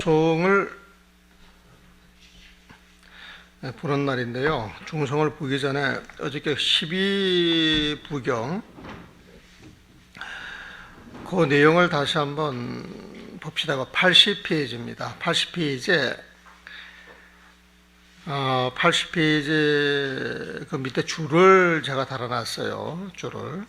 중성을 보는 날인데요. 중성을 보기 전에 어저께 12부경 그 내용을 다시 한번 봅시다. 80페이지입니다. 80페이지에 80페이지 그 밑에 줄을 제가 달아놨어요. 줄을.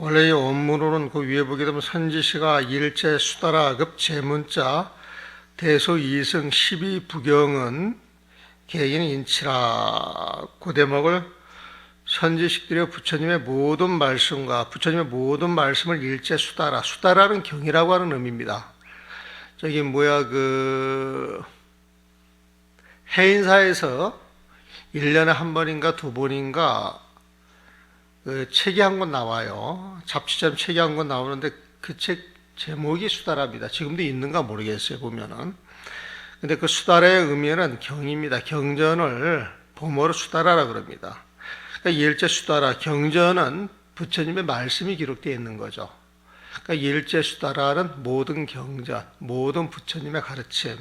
원래 이 원문으로는 그 위에 보게 되면 선지시가 일제 수다라급 제문자 대소 이승 12부경은 개인 인치라 그 대목을 선지식들의 부처님의 모든 말씀과 부처님의 모든 말씀을 일제 수다라, 수다라는 경이라고 하는 의미입니다. 저기 해인사에서 1년에 한 번인가 두 번인가 그 책이 한 권 나와요. 잡지처럼 책이 한 권 나오는데 그 책 제목이 수다라입니다. 지금도 있는가 모르겠어요, 보면은. 근데 그 수다라의 의미는 경입니다. 경전을 보모로 수다라라 그럽니다. 그러니까 일제 수다라, 경전은 부처님의 말씀이 기록되어 있는 거죠. 그러니까 일제 수다라는 모든 경전, 모든 부처님의 가르침.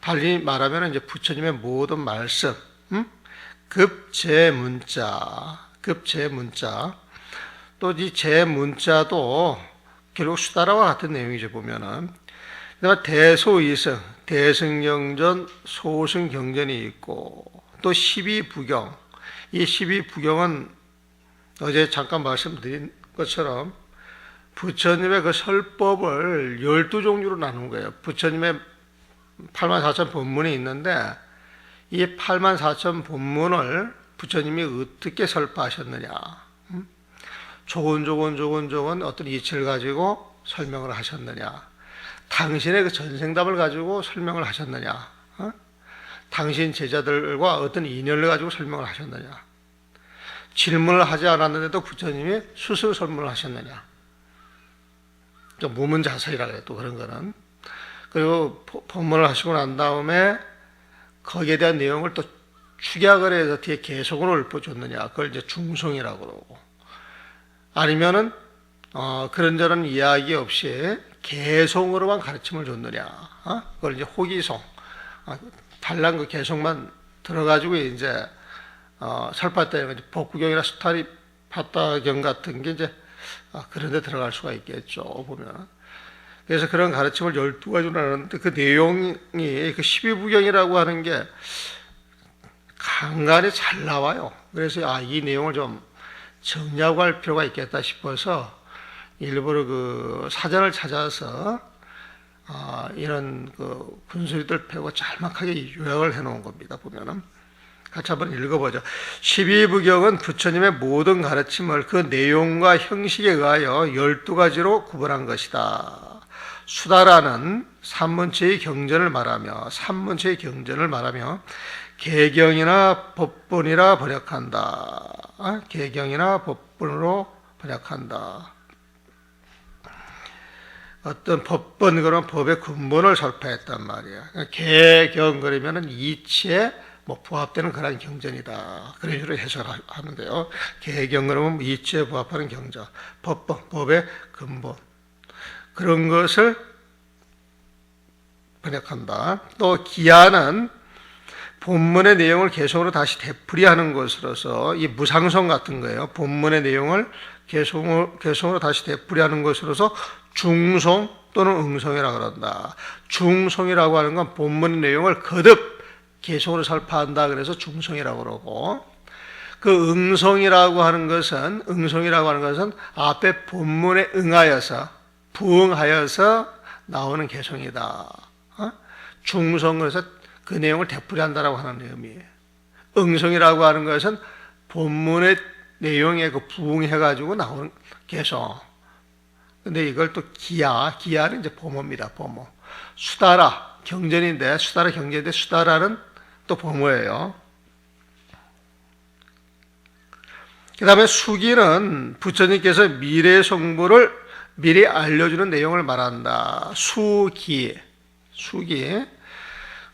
달리 말하면 이제 부처님의 모든 말씀, 급제문자. 또 이 제문자도 결국 수다라와 같은 내용이죠, 보면은. 그다음에 대소이승, 대승경전, 소승경전이 있고, 또 12부경. 이 12부경은 어제 잠깐 말씀드린 것처럼 부처님의 그 설법을 12종류로 나눈 거예요. 부처님의 84,000 본문이 있는데 이 84,000 본문을 부처님이 어떻게 설파하셨느냐. 조곤조곤 어떤 이치를 가지고 설명을 하셨느냐. 당신의 그 전생답을 가지고 설명을 하셨느냐. 당신 제자들과 어떤 인연을 가지고 설명을 하셨느냐. 질문을 하지 않았는데도 부처님이 스스로 설문을 하셨느냐. 좀 무문자설이라 그래요, 또 그런 거는. 그리고 본문을 하시고 난 다음에 거기에 대한 내용을 또 축약을 해서 뒤에 개성을 읊어줬느냐. 그걸 이제 중성이라고 그러고. 아니면은, 그런저런 이야기 없이 개성으로만 가르침을 줬느냐. 그걸 이제 호기성. 달랑 그 개성만 들어가지고 이제, 설파다경, 법구경이나 스타리파다경 같은 게 이제, 그런 데 들어갈 수가 있겠죠, 보면. 그래서 그런 가르침을 12가지로 나눴는데 그 내용이 그 12부경이라고 하는 게 간간히 잘 나와요. 그래서 이 내용을 좀 정리하고 필요가 있겠다 싶어서 일부러 그 사전을 찾아서 이런 그 군수리들 패고 짤막하게 요약을 해놓은 겁니다. 보면은 같이 한번 읽어보죠. 12부경은 부처님의 모든 가르침을 그 내용과 형식에 의하여 12가지로 구분한 것이다. 수다라는 삼문체의 경전을 말하며 개경이나 법본이라 번역한다. 개경이나 법본으로 번역한다. 어떤 법본 그런 법의 근본을 설파했단 말이야. 개경 그러면은 이치에 부합되는 그런 경전이다. 그런 식으로 해석하는데요. 개경 그러면 이치에 부합하는 경전, 법본, 법의 근본. 그런 것을 번역한다. 또 기하는 본문의 내용을 개성으로 다시 되풀이하는 것으로서 이 무상성 같은 거예요. 본문의 내용을 개성으로 다시 되풀이하는 것으로서 중성 또는 응성이라고 그런다. 중성이라고 하는 건 본문의 내용을 거듭 개성으로 설파한다. 그래서 중성이라고 그러고, 그 응성이라고 하는 것은 앞에 본문에 부응하여서 나오는 개성이다. 중성, 그래서 그 내용을 되풀이한다라고 하는 의미예요. 응성이라고 하는 것은 본문의 내용에 그 부응해가지고 나오는 개성. 근데 이걸 또 기하는 이제 보모입니다, 보모. 수다라, 경전인데, 수다라는 또 보모예요. 그 다음에 수기는 부처님께서 미래의 성부를 미리 알려주는 내용을 말한다. 수기.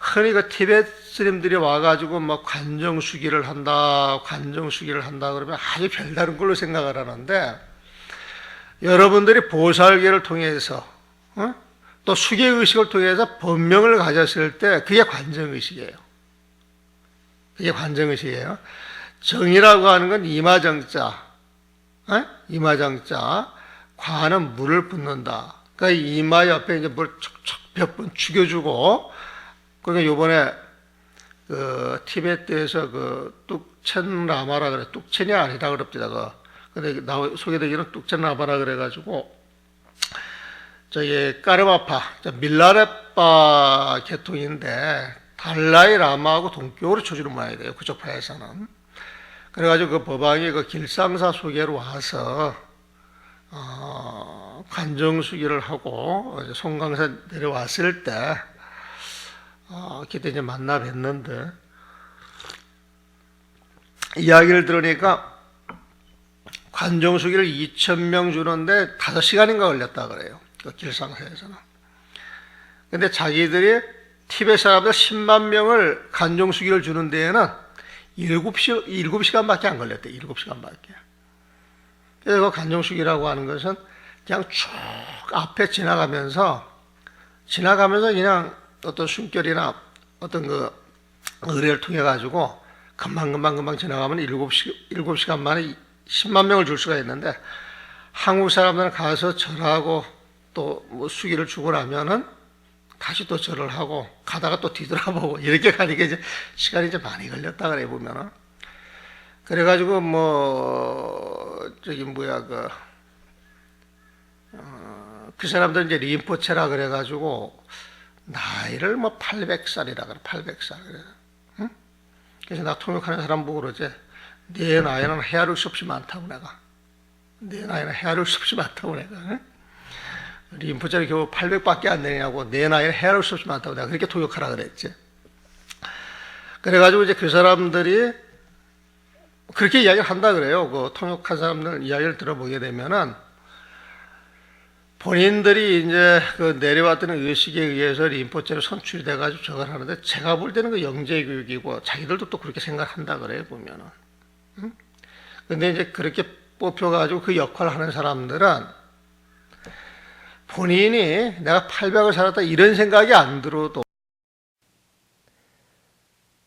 흔히 그 티베트 스님들이 와가지고 막 관정수기를 한다 그러면 아주 별다른 걸로 생각을 하는데, 여러분들이 보살계를 통해서 또 수계의식을 통해서 법명을 가졌을 때 그게 관정의식이에요. 그게 관정의식이에요. 정이라고 하는 건 이마정자, 이마정자, 관은 물을 붓는다. 그러니까 이마 옆에 이제 물 척척 몇 번 죽여주고, 그러니까 요번에 그 티베트에서 그 뚝첸 라마라 그래, 뚝첸이 아니라 그럽니다. 근데 소개되기는 뚝첸 라마라 그래가지고, 저기 까르마파, 밀라레파 계통인데 달라이 라마하고 동격으로 쳐주는 모양이 돼요. 그쪽 파에서는. 그래가지고 그 법왕이 그 길상사 소개로 와서 관정수기를 하고 송강산 내려왔을 때 그때 이제 만나 뵀는데, 이야기를 들으니까 관정수기를 2,000명 주는데 5시간인가 걸렸다 그래요. 그 길상사에서는. 근데 자기들이 티베트 사람들 10만 명을 관정수기를 주는 데에는 7시간밖에 안 걸렸대. 7시간밖에. 그래서 관정수기라고 하는 것은 그냥 쭉 앞에 지나가면서 그냥 어떤 숨결이나 어떤 그 의뢰를 통해 가지고 금방 지나가면 7시간 만에 10만 명을 줄 수가 있는데, 한국 사람들은 가서 절하고 또 뭐 수기를 주고 나면은 다시 또 절을 하고 가다가 또 뒤돌아보고 이렇게 가니까 이제 시간이 이제 많이 걸렸다 그래 보면은. 그래가지고 그 사람들 이제 림포체라 그래가지고 나이를 800살이라 그래. 800살 그래. 응? 그래서 나 통역하는 사람 보고 그러지, 네 나이는 헤아릴 수 없이 많다고 내가. 네 나이는 헤아릴 수 없이 많다고 내가. 응? 림포체를 겨우 800밖에 안 되냐고, 내 나이는 헤아릴 수 없이 많다고 내가 그렇게 통역하라 그랬지. 그래가지고 이제 그 사람들이 그렇게 이야기를 한다 그래요. 그 통역한 사람들 이야기를 들어보게 되면은, 본인들이 이제 그 내려왔던 의식에 의해서 림포체로 선출이 돼가지고 저걸 하는데, 제가 볼 때는 그 영재교육이고 자기들도 또 그렇게 생각한다 그래요, 보면은. 응? 근데 이제 그렇게 뽑혀가지고 그 역할을 하는 사람들은 본인이 내가 800을 살았다 이런 생각이 안 들어도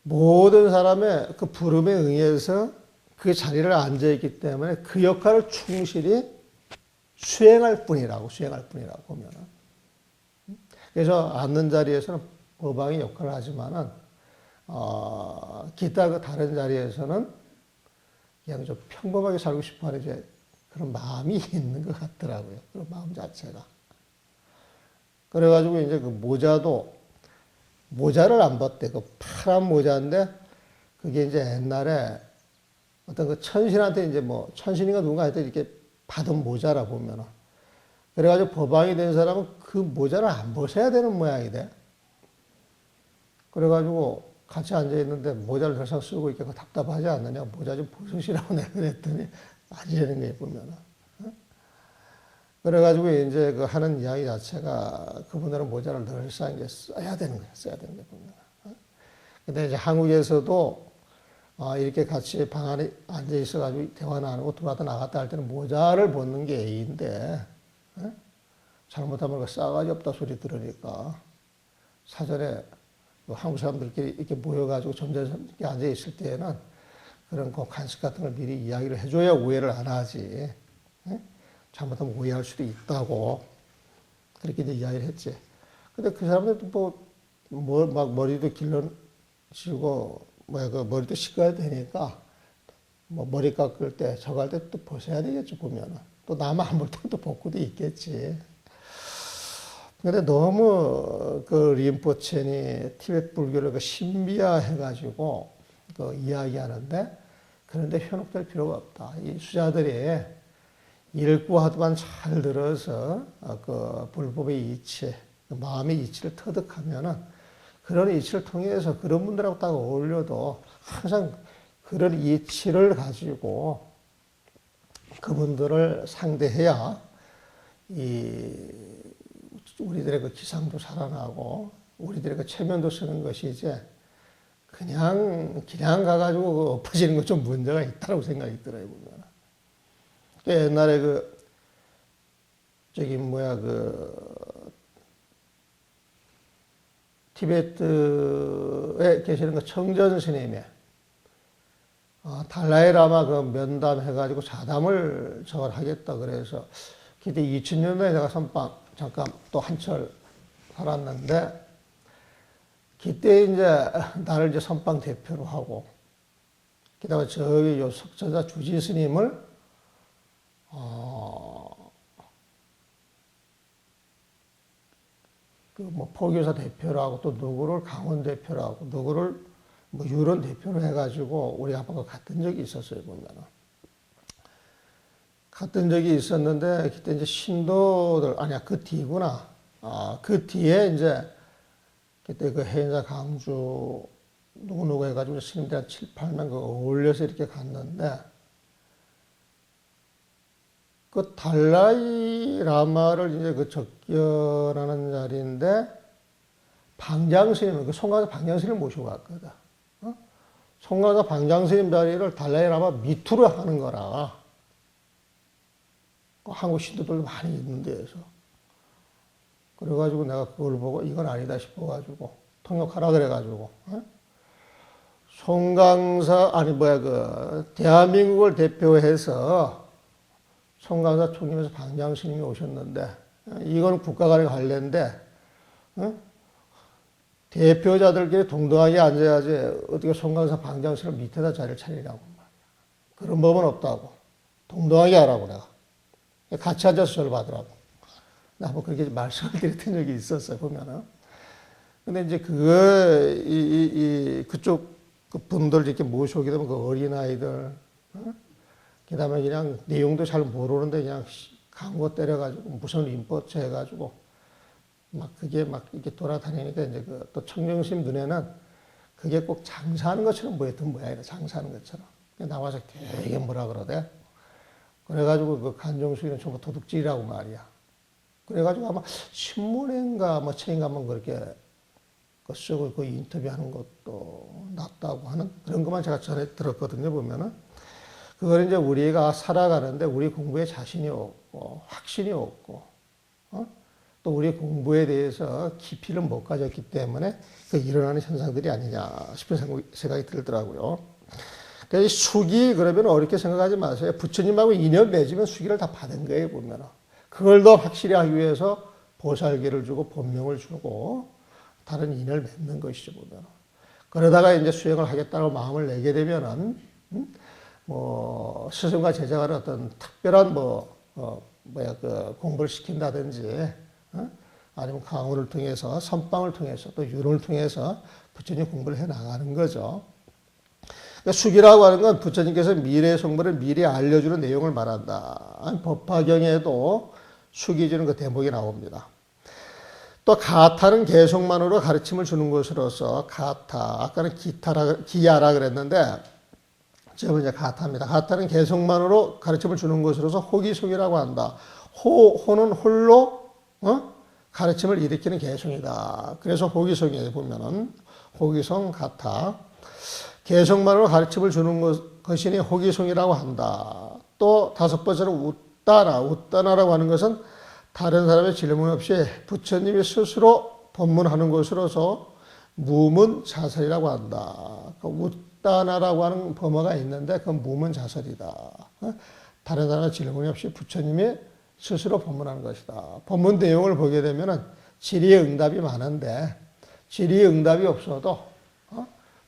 모든 사람의 그 부름에 의해서 그 자리를 앉아있기 때문에 그 역할을 충실히 수행할 뿐이라고 보면은. 그래서 앉는 자리에서는 법왕이 역할을 하지만은 기타 그 다른 자리에서는 그냥 좀 평범하게 살고 싶어하는 이제 그런 마음이 있는 것 같더라고요. 그런 마음 자체가. 그래가지고 이제 그 모자를 안 벗대. 그 파란 모자인데 그게 이제 옛날에 어떤 그 천신한테 이제 천신인가 누군가한테 이렇게 받은 모자라 보면은. 그래가지고 법왕이 된 사람은 그 모자를 안 벗어야 되는 모양이 돼. 그래가지고 같이 앉아있는데 모자를 더 이상 쓰고 있게 답답하지 않느냐. 모자 좀 벗으시라고 내가 그랬더니 아니라는 거예요, 보면은. 그래가지고 이제 그 하는 이야기 자체가 그분들은 모자를 늘상 이제 써야 되는 거예요, 보면. 근데 이제 한국에서도 이렇게 같이 방 안에 앉아 있어가지고 대화 나누고 들어왔다 나갔다 할 때는 모자를 벗는 게 예의인데, 잘못하면 그 싸가지 없다 소리 들으니까 사전에 한국 사람들끼리 이렇게 모여가지고 점잖게 앉아 있을 때에는 그런 그 간식 같은 걸 미리 이야기를 해줘야 오해를 안 하지. 잘못하면 오해할 수도 있다고 그렇게 이제 이야기를 했지. 근데 그 사람들도 막 머리도 길러지고 그 머리도 씻어야 되니까 머리 깎을 때 저거 할 때 또 벗어야 되겠지, 보면은. 또 남 안 볼 때 또 벗고도 있겠지. 근데 너무 그 림포체니 티베트 불교를 그 신비화해가지고 그 이야기하는데, 그런데 현혹될 필요가 없다. 이 수자들이 읽고 하도만 잘 들어서 그 불법의 이치, 마음의 이치를 터득하면은 그런 이치를 통해서 그런 분들하고 딱 어울려도 항상 그런 이치를 가지고 그분들을 상대해야 우리들의 그 기상도 살아나고 우리들이 그 체면도 쓰는 것이 이제 그냥 가가지고 엎어지는 것 좀 문제가 있다고 생각이 들어요, 보면. 옛날에 티베트에 계시는 그 청전 스님이 달라이라마 그 면담해가지고 자담을 저걸 하겠다 그래서 그때 2000년도에 내가 선방 잠깐 또 한철 살았는데 그때 이제 나를 이제 선방 대표로 하고 그다음에 저기 요 석저자 주지 스님을 포교사 대표로 하고 또 누구를 강원 대표로 하고 누구를 유론 대표로 해가지고 우리가 한번 갔던 적이 있었어요, 보면은. 갔던 적이 있었는데 그때 이제 신도들 아니야 그 뒤구나. 그 뒤에 이제 그때 그 해인사 강주 누구 해가지고 스님들 한 7, 8명 어울려서 이렇게 갔는데 그 달라이 라마를 이제 그 접견하는 자리인데 방장스님, 그 송가사 방장스님 모시고 갔거든. 송가사 방장스님 자리를 달라이 라마 밑으로 하는 거라. 한국 신도들도 많이 있는 데에서. 그래가지고 내가 그걸 보고 이건 아니다 싶어가지고 통역하라 그래가지고 송강사 대한민국을 대표해서 송강사 총님에서 방장스님이 오셨는데 이건 국가 간의 관례인데 대표자들끼리 동등하게 앉아야지 어떻게 송강사 방장스님 밑에다 자리를 차리라고 말이야. 그런 법은 없다고. 동등하게 하라고 내가. 같이 앉아서 저를 받으라고. 나 한번 그렇게 말씀을 드렸던 적이 있었어요, 보면은. 근데 이제 그쪽 분들 이렇게 모셔오게 되면 그 어린아이들, 그 다음에 그냥 내용도 잘 모르는데 그냥 광고 때려가지고 무슨 인포츠 해가지고 그게 이렇게 돌아다니니까 이제 또 청정심 눈에는 그게 꼭 장사하는 것처럼 보였던 모양이라 장사하는 것처럼. 나와서 되게 뭐라 그러대. 그래가지고 그 간종수기는 전부 도둑질이라고 말이야. 그래가지고 아마 신문인가 책인가 한번 그렇게 쓰고 그 인터뷰하는 것도 낫다고 하는 그런 것만 제가 전에 들었거든요, 보면은. 그걸 이제 우리가 살아가는데 우리 공부에 자신이 없고, 확신이 없고, 또 우리 공부에 대해서 깊이를 못 가졌기 때문에 그 일어나는 현상들이 아니냐 싶은 생각이 들더라고요. 그러니까 수기 그러면 어렵게 생각하지 마세요. 부처님하고 인연 맺으면 수기를 다 받은 거예요, 보면은. 그걸 더 확실히 하기 위해서 보살기를 주고 본명을 주고 다른 인연을 맺는 것이죠, 보면. 그러다가 이제 수행을 하겠다고 마음을 내게 되면은, 스승과 제자가 어떤 특별한 공부를 시킨다든지, 아니면 강원을 통해서, 선방을 통해서, 또 유론을 통해서 부처님 공부를 해 나가는 거죠. 그러니까 수기라고 하는 건 부처님께서 미래의 성물을 미리 알려주는 내용을 말한다. 법화경에도 수기 주는 그 대목이 나옵니다. 또 가타는 개성만으로 가르침을 주는 것으로서 가타, 아까는 기야라 그랬는데 지금은 이제 가타입니다. 가타는 개성만으로 가르침을 주는 것으로서 호기성이라고 한다. 호는 홀로 가르침을 일으키는 개성이다. 그래서 호기성에 보면은 호기성 가타. 개성만으로 가르침을 주는 것이니 호기성이라고 한다. 또 다섯 번째로 웃다나라고 하는 것은 다른 사람의 질문 없이 부처님이 스스로 법문하는 것으로서 무문자설이라고 한다. 웃다나라고 하는 범어가 있는데 그건 무문자설이다. 다른 사람의 질문이 없이 부처님이 스스로 법문하는 것이다. 법문 내용을 보게 되면은 질의응답이 많은데 질의응답이 없어도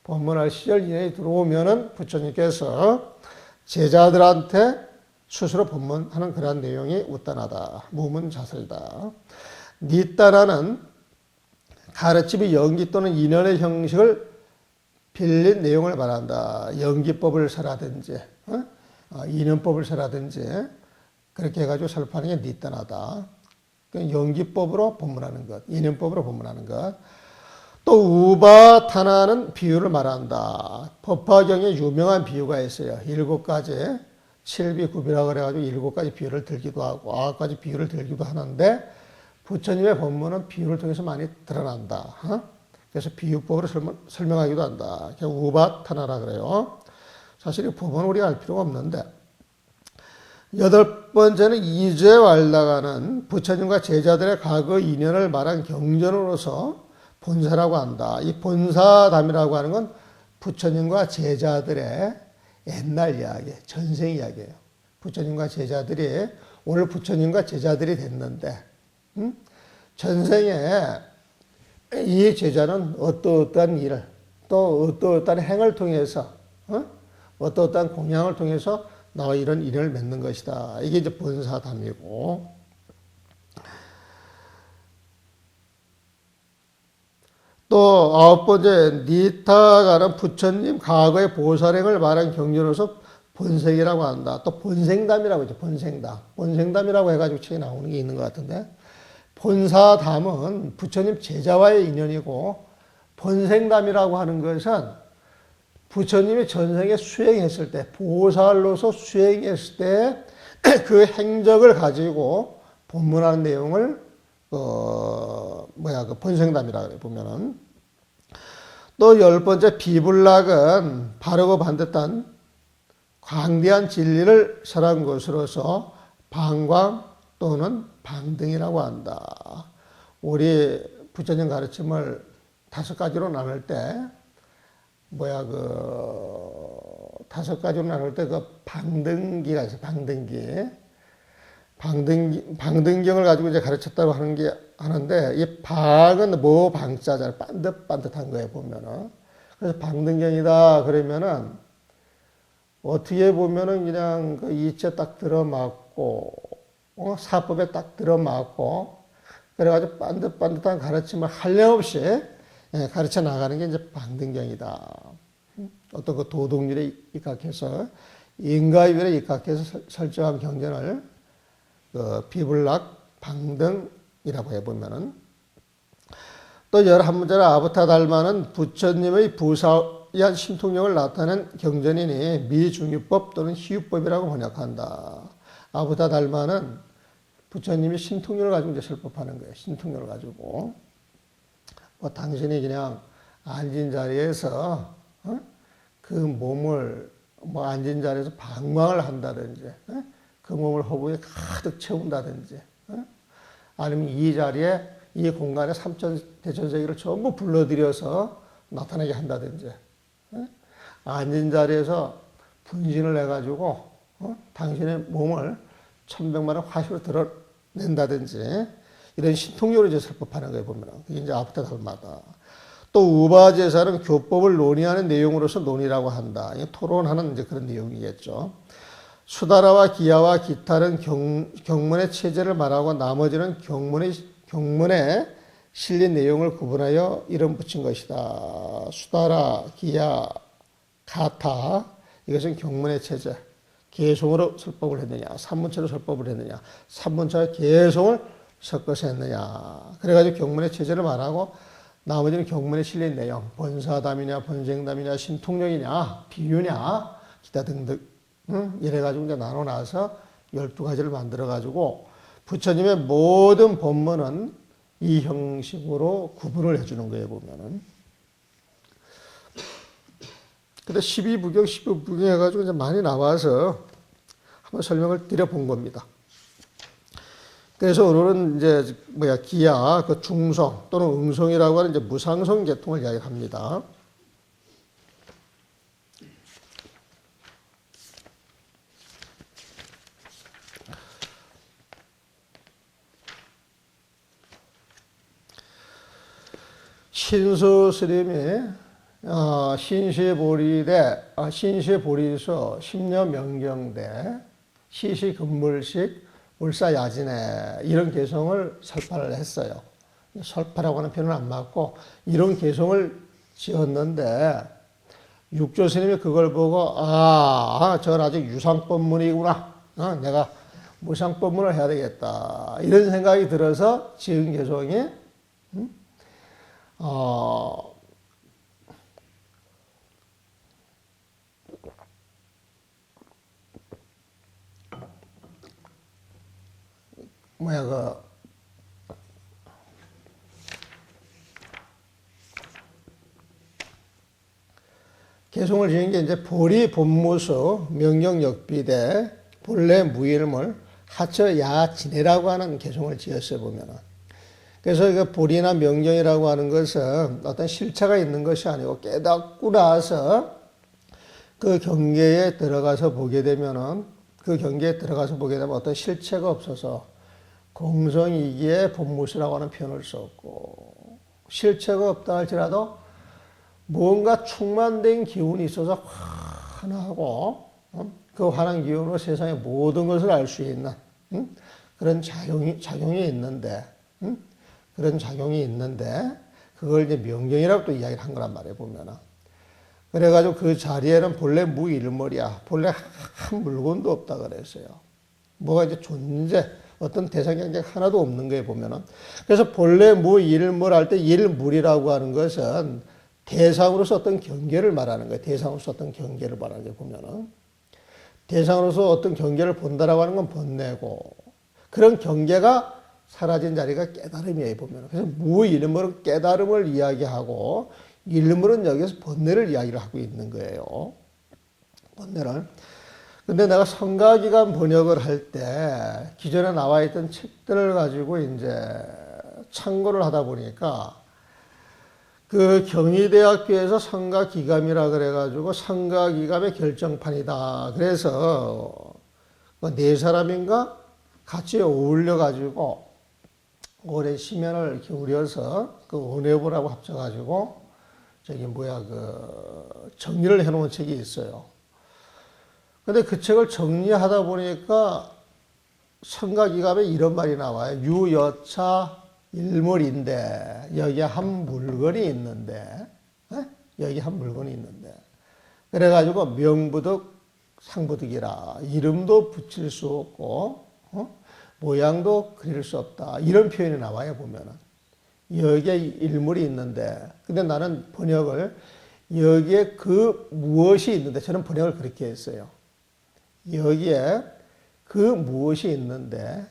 법문할 시절 이내에 들어오면은 부처님께서 제자들한테 스스로 법문하는 그러한 내용이 웃다나다. 무문자설이다. 니따라는 가르침의 연기 또는 인연의 형식을 빌린 내용을 말한다. 연기법을 써라든지 인연법을 써라든지 그렇게 해가지고 설파하는 게 니따나다. 연기법으로 법문하는 것, 인연법으로 법문하는 것. 또 우바타나는 비유를 말한다. 법화경에 유명한 비유가 있어요. 7가지, 7비 9비라고 그래가지고 7가지 비유를 들기도 하고 9가지 비유를 들기도 하는데 부처님의 법문은 비유를 통해서 많이 드러난다. 그래서 비유법으로 설명하기도 한다. 우바타나라 그래요. 사실 이 법은 우리가 알 필요가 없는데, 여덟 번째는 이죄왈다가는 부처님과 제자들의 과거 인연을 말한 경전으로서 본사라고 한다. 이 본사담이라고 하는 건 부처님과 제자들의 옛날 이야기, 전생 이야기예요. 부처님과 제자들이 오늘 부처님과 제자들이 됐는데 전생에 이 제자는 어떠한 일을 또 어떠한 행을 통해서 어떠한 공양을 통해서 나와 이런 인연을 맺는 것이다. 이게 이제 본사담이고, 또 아홉 번째 니타가는 부처님 과거의 보살행을 말한 경전으로서 본색이라고 한다. 또 본생담이라고 있죠. 본생담. 본생담이라고 해가지고 책에 나오는 게 있는 것 같은데, 본사담은 부처님 제자와의 인연이고, 본생담이라고 하는 것은 부처님이 전생에 수행했을 때, 보살로서 수행했을 때 그 행적을 가지고 본문하는 내용을 그 본생담이라 그래 보면은. 또 열 번째 비불락은 바르고 반듯한 광대한 진리를 설한 것으로서 방광 또는 방등이라고 한다. 우리 부처님 가르침을 다섯 가지로 나눌 때 다섯 가지로 나눌 때 그 방등기가 있어요. 방등경을 가지고 이제 가르쳤다고 하는데, 이 방은 뭐 방자잖아요. 반듯한 거에 보면은. 그래서 방등경이다 그러면은, 어떻게 보면은 그냥 그 이체 딱 들어맞고, 사법에 딱 들어맞고, 그래가지고 반듯한 가르침을 한량없이 가르쳐 나가는 게 이제 방등경이다. 어떤 그 도덕률에 입각해서, 인가율에 입각해서 설정한 경전을 비불락 방등이라고 해보면은. 또 11번째는 아부타달마는 부처님의 부사한 신통력을 나타낸 경전이니 미중유법 또는 희유법이라고 번역한다. 아부타달마는 부처님이 신통력을 가지고 이제 설법하는 거예요. 신통력을 가지고. 당신이 그냥 앉은 자리에서 그 몸을 앉은 자리에서 방광을 한다든지, 그 몸을 허브에 가득 채운다든지, 아니면 이 자리에 이 공간에 삼천대천세계를 전부 불러들여서 나타나게 한다든지, 앉은 자리에서 분신을 해가지고 당신의 몸을 천백만의 화시로 드러낸다든지, 이런 신통력으로 이제 설법하는 거에 보면 그게 이제 아부타달마다. 또 우바제사는 교법을 논의하는 내용으로서 논의라고 한다. 토론하는 이제 그런 내용이겠죠. 수다라와 기야와 기타는 경문의 체제를 말하고 나머지는 경문에 실린 내용을 구분하여 이름 붙인 것이다. 수다라, 기야, 가타, 이것은 경문의 체제. 개송으로 설법을 했느냐, 산문체로 설법을 했느냐, 산문체와 개송을 섞어서 했느냐. 그래가지고 경문의 체제를 말하고 나머지는 경문에 실린 내용, 본사담이냐, 본생담이냐, 신통력이냐, 비유냐, 기타 등등 이래가지고 이제 나눠놔서 12가지를 만들어가지고 부처님의 모든 법문은 이 형식으로 구분을 해주는 거예요, 보면은. 근데 12부경 해가지고 이제 많이 나와서 한번 설명을 드려본 겁니다. 그래서 오늘은 이제 기야, 그 중성 또는 응성이라고 하는 이제 무상성 계통을 이야기합니다. 신수 스님이 신시보리서 십녀명경대 시시근물식 울사야진에 이런 개성을 설파를 했어요. 설파라고 하는 표현은 안 맞고 이런 개성을 지었는데 육조 스님이 그걸 보고 저건 아직 유상법문이구나. 내가 무상법문을 해야 되겠다. 이런 생각이 들어서 지은 개성이 개송을 지은 게 이제 보리 본무수 명령역비대 본래 무일물 하처 야진해라고 하는 개송을 지었어요, 보면은. 그래서 그 보리나 명령이라고 하는 것은 어떤 실체가 있는 것이 아니고 깨닫고 나서 그 경계에 들어가서 보게 되면은 어떤 실체가 없어서 공성이기에 본무수라고 하는 표현을 썼고, 실체가 없다 할지라도 뭔가 충만된 기운이 있어서 환하고 그 환한 기운으로 세상의 모든 것을 알 수 있는 그런 작용이 있는데 그걸 이제 명령이라고 또 이야기를 한 거란 말이에요, 보면은. 그래가지고 그 자리에는 본래 무일물이야. 본래 한 물건도 없다 그랬어요. 뭐가 이제 어떤 대상 경계가 하나도 없는 거예요, 보면은. 그래서 본래 무일물 할 때 일물이라고 하는 것은 대상으로서 어떤 경계를 말하는 거예요. 대상으로서 어떤 경계를 말하는 게 보면은. 대상으로서 어떤 경계를 본다라고 하는 건 번뇌고, 그런 경계가 사라진 자리가 깨달음이에요, 보면. 그래서 무일물은 깨달음을 이야기하고, 일물은 여기서 번뇌를 이야기를 하고 있는 거예요. 번뇌를. 근데 내가 성가기관 번역을 할 때, 기존에 나와 있던 책들을 가지고 이제 참고를 하다 보니까, 그 경희대학교에서 성가기감이라 그래가지고 성가기감의 결정판이다. 그래서 네 사람인가 같이 어울려가지고 올해 심연을 기울여서 그 은혜부라고 합쳐가지고 정리를 해놓은 책이 있어요. 근데 그 책을 정리하다 보니까 성가기감에 이런 말이 나와요. 유여차 일물인데 여기에 한 물건이 있는데 그래가지고 명부득 상부득이라 이름도 붙일 수 없고 모양도 그릴 수 없다 이런 표현이 나와요 보면은. 여기에 일물이 있는데 근데 나는 번역을 여기에 그 무엇이 있는데 저는 번역을 그렇게 했어요. 여기에 그 무엇이 있는데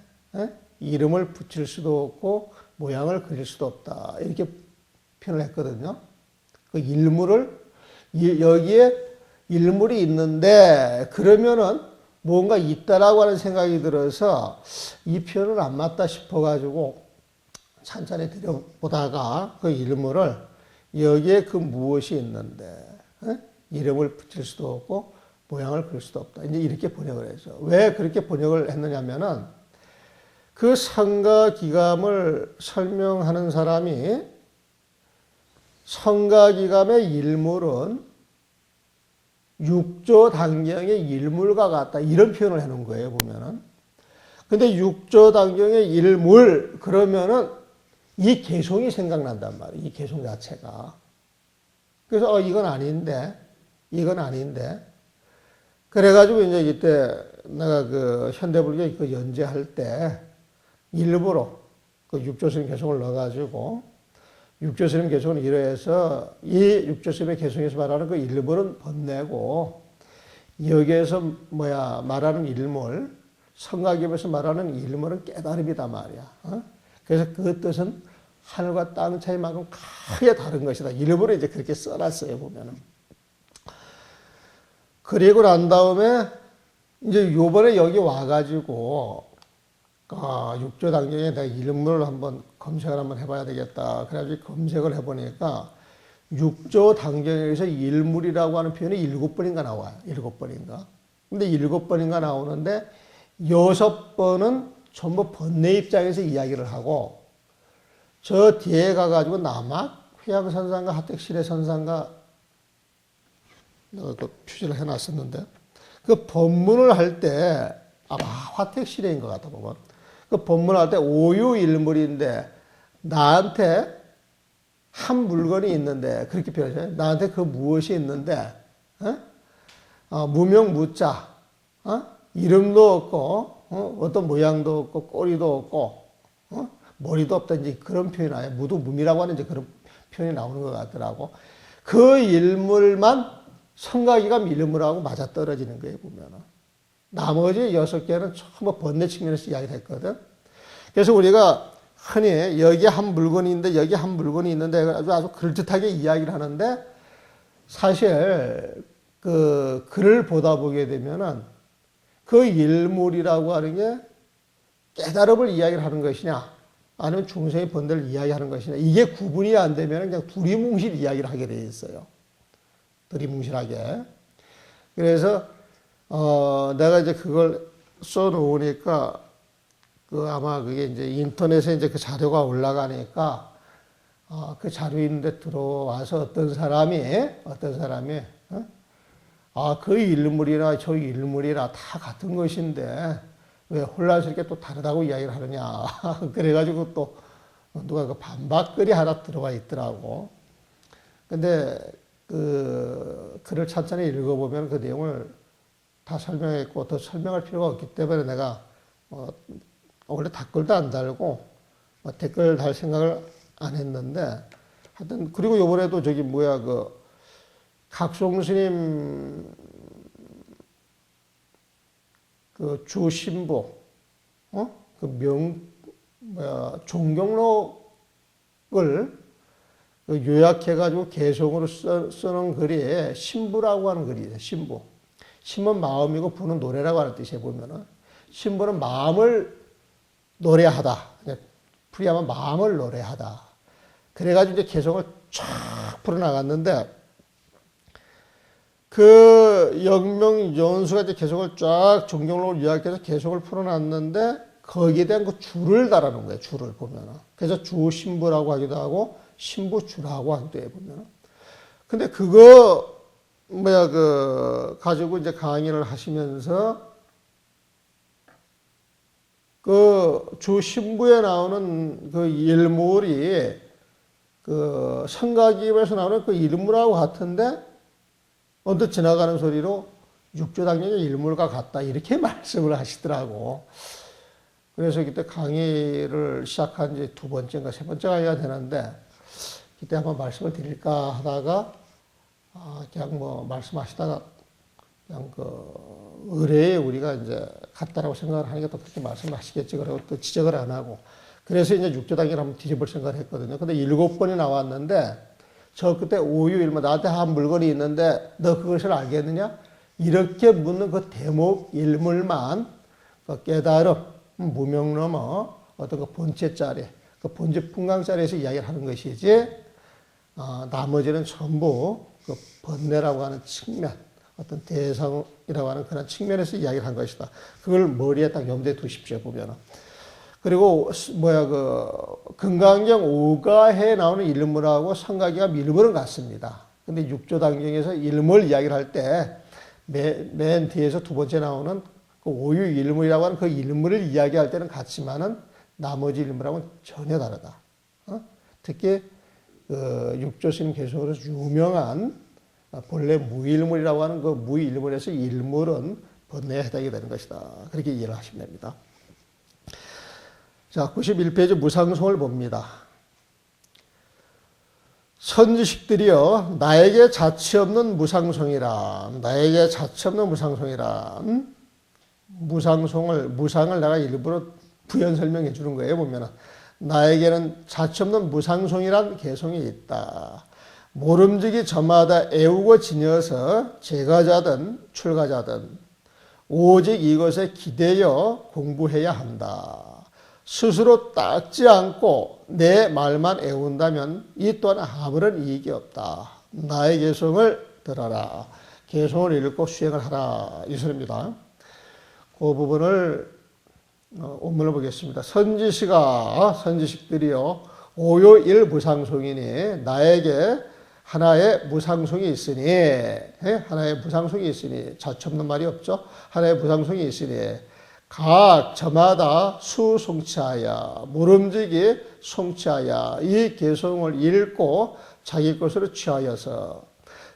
이름을 붙일 수도 없고 모양을 그릴 수도 없다. 이렇게 표현을 했거든요. 그 여기에 일물이 있는데, 그러면은 뭔가 있다라고 하는 생각이 들어서 이 표현은 안 맞다 싶어가지고 찬찬히 들여보다가 그 일물을 여기에 그 무엇이 있는데, 이름을 붙일 수도 없고 모양을 그릴 수도 없다. 이제 이렇게 번역을 해서. 왜 그렇게 번역을 했느냐면은 그 성가기감을 설명하는 사람이 성가기감의 일물은 육조단경의 일물과 같다. 이런 표현을 해놓은 거예요, 보면은. 근데 육조단경의 일물, 그러면은 이 개송이 생각난단 말이에요. 이 개송 자체가. 그래서, 이건 아닌데. 그래가지고 이제 이때 내가 그 현대불교 그 연재할 때 일부러 그 육조스님 개송을 넣어가지고 육조스님 개송을 이래서 이 육조스님의 개송에서 말하는 그 일물은 번뇌고 여기에서 말하는 일물 성가기에서 말하는 일물은 깨달음이다 말이야. 그래서 그 뜻은 하늘과 땅 차이만큼 크게 다른 것이다. 일부러 이제 그렇게 써놨어요 보면은. 그리고 난 다음에 이제 요번에 여기 와가지고 육조단경에 내가 일물을 한번 검색을 한번 해봐야 되겠다. 그래가지고 검색을 해보니까 육조단경에서 일물이라고 하는 표현이 7번인가 나와요. 7번인가. 근데 7번인가 나오는데 6번은 전부 번뇌 입장에서 이야기를 하고 저 뒤에 가가지고 남학 회양선상과 하택실의 선상과 내가 그 표시를 해놨었는데 그 법문을 할 때 아마 화택실에인 것 같아 보면 그 법문을 할 때 오유일물인데 나한테 한 물건이 있는데 그렇게 표현해요. 나한테 그 무엇이 있는데 무명무자 이름도 없고 어떤 모양도 없고 꼬리도 없고 머리도 없다 이제 그런 표현이 나와요. 무두무미라고 하는 이제 그런 표현이 나오는 것 같더라고. 그 일물만 성가기감 일물하고 맞아떨어지는 거예요 보면은. 나머지 6개는 전부 번뇌 측면에서 이야기를 했거든. 그래서 우리가 흔히 여기에 한 물건이 있는데 여기에 한 물건이 있는데 아주 그럴듯하게 이야기를 하는데 사실 그 글을 보다 보게 되면은 그 일물이라고 하는 게 깨달음을 이야기를 하는 것이냐 아니면 중생의 본대를 이야기하는 것이냐 이게 구분이 안 되면 그냥 두리뭉실 이야기를 하게 돼 있어요. 두리뭉실하게. 그래서 내가 이제 그걸 써 놓으니까 아마 그게 이제 인터넷에 이제 그 자료가 올라가니까 그 자료 있는데 들어와서 어떤 사람이 그 일물이나 저 일물이나 다 같은 것인데 왜 혼란스럽게 또 다르다고 이야기를 하느냐. 그래가지고 또 누가 그 반박글이 하나 들어가 있더라고. 근데 그 글을 천천히 읽어보면 그 내용을 다 설명했고 더 설명할 필요가 없기 때문에 내가 원래 댓글도 안 달고 댓글 달 생각을 안 했는데 하여튼 그리고 요번에도 저기 각송스님 그 주신부 종경록을 요약해가지고 개성으로 쓰는 글이 신부라고 하는 글이에요. 신부. 신은 마음이고 부는 노래라고 하는 뜻이에요. 보면은 신부는 마음을 노래하다. 풀이하면 마음을 노래하다. 그래가지고 이제 개성을 쫙 풀어나갔는데 그 영명연수가 이제 개성을 쫙 종경록을 요약해서 개성을 풀어놨는데 거기에 대한 그 줄을 달아놓은 거예요. 줄을 보면은. 그래서 주신부라고 하기도 하고 신부주라고 하기도 해 보면은. 근데 그거 가지고 이제 강의를 하시면서 그 주신부에 나오는 그 일물이 그 성가기에서 나오는 그 일물하고 같은데 언뜻 지나가는 소리로 육조당연의 일물과 같다 이렇게 말씀을 하시더라고. 그래서 그때 강의를 시작한 지 두 번째인가 세 번째 강의가 되는데 그때 한번 말씀을 드릴까 하다가 그냥 말씀하시다가 그냥 의뢰에 우리가 이제 같다라고 생각을 하니까 또 그렇게 말씀을 하시겠지 그러고 또 지적을 안 하고 그래서 이제 육조당연을 한번 뒤집을 생각을 했거든요. 근데 7번이 나왔는데 저 그때 오유일문 나한테 한 물건이 있는데 너 그것을 알겠느냐? 이렇게 묻는 그 대목 일물만 그 깨달음 무명 넘어 어떤 그 본체짜리 그 본체 풍광짜리에서 이야기를 하는 것이지 나머지는 전부 그 번뇌라고 하는 측면 어떤 대성이라고 하는 그런 측면에서 이야기를 한 것이다. 그걸 머리에 딱 염두에 두십시오 보면은. 그리고 금강경 5가에 나오는 일물하고 성가기가 일물은 같습니다. 근데 6조당경에서 일물 이야기를 할 때 맨 뒤에서 두 번째 나오는 그 오유 일물이라고 하는 그 일물을 이야기할 때는 같지만은 나머지 일물하고는 전혀 다르다. 특히 육조스님 개성으로 유명한 본래 무일물이라고 하는 그 무일물에서 일물은 번뇌에 해당이 되는 것이다. 그렇게 이해를 하시면 됩니다. 자, 91페이지 무상송을 봅니다. 선지식들이여 나에게 자치 없는 무상송이라. 나에게 자치 없는 무상송이라. 무상을 내가 일부러 부연 설명해 주는 거예요. 보면은 나에게는 자치 없는 무상송이란 개성이 있다. 모름지기 저마다 애우고 지녀서 제가자든 출가자든 오직 이것에 기대어 공부해야 한다. 스스로 닦지 않고 내 말만 애운다면 이 또한 아무런 이익이 없다. 나의 개성을 들어라. 개성을 읽고 수행을 하라. 이 소리입니다. 그 부분을 원문을 보겠습니다. 선지식들이여 오요일 무상송이니 나에게 하나의 무상송이 있으니 자처없는 말이 없죠. 하나의 무상송이 있으니 각 저마다 수송치하여 모름지기 송치하여 이 개성을 읽고 자기 것으로 취하여서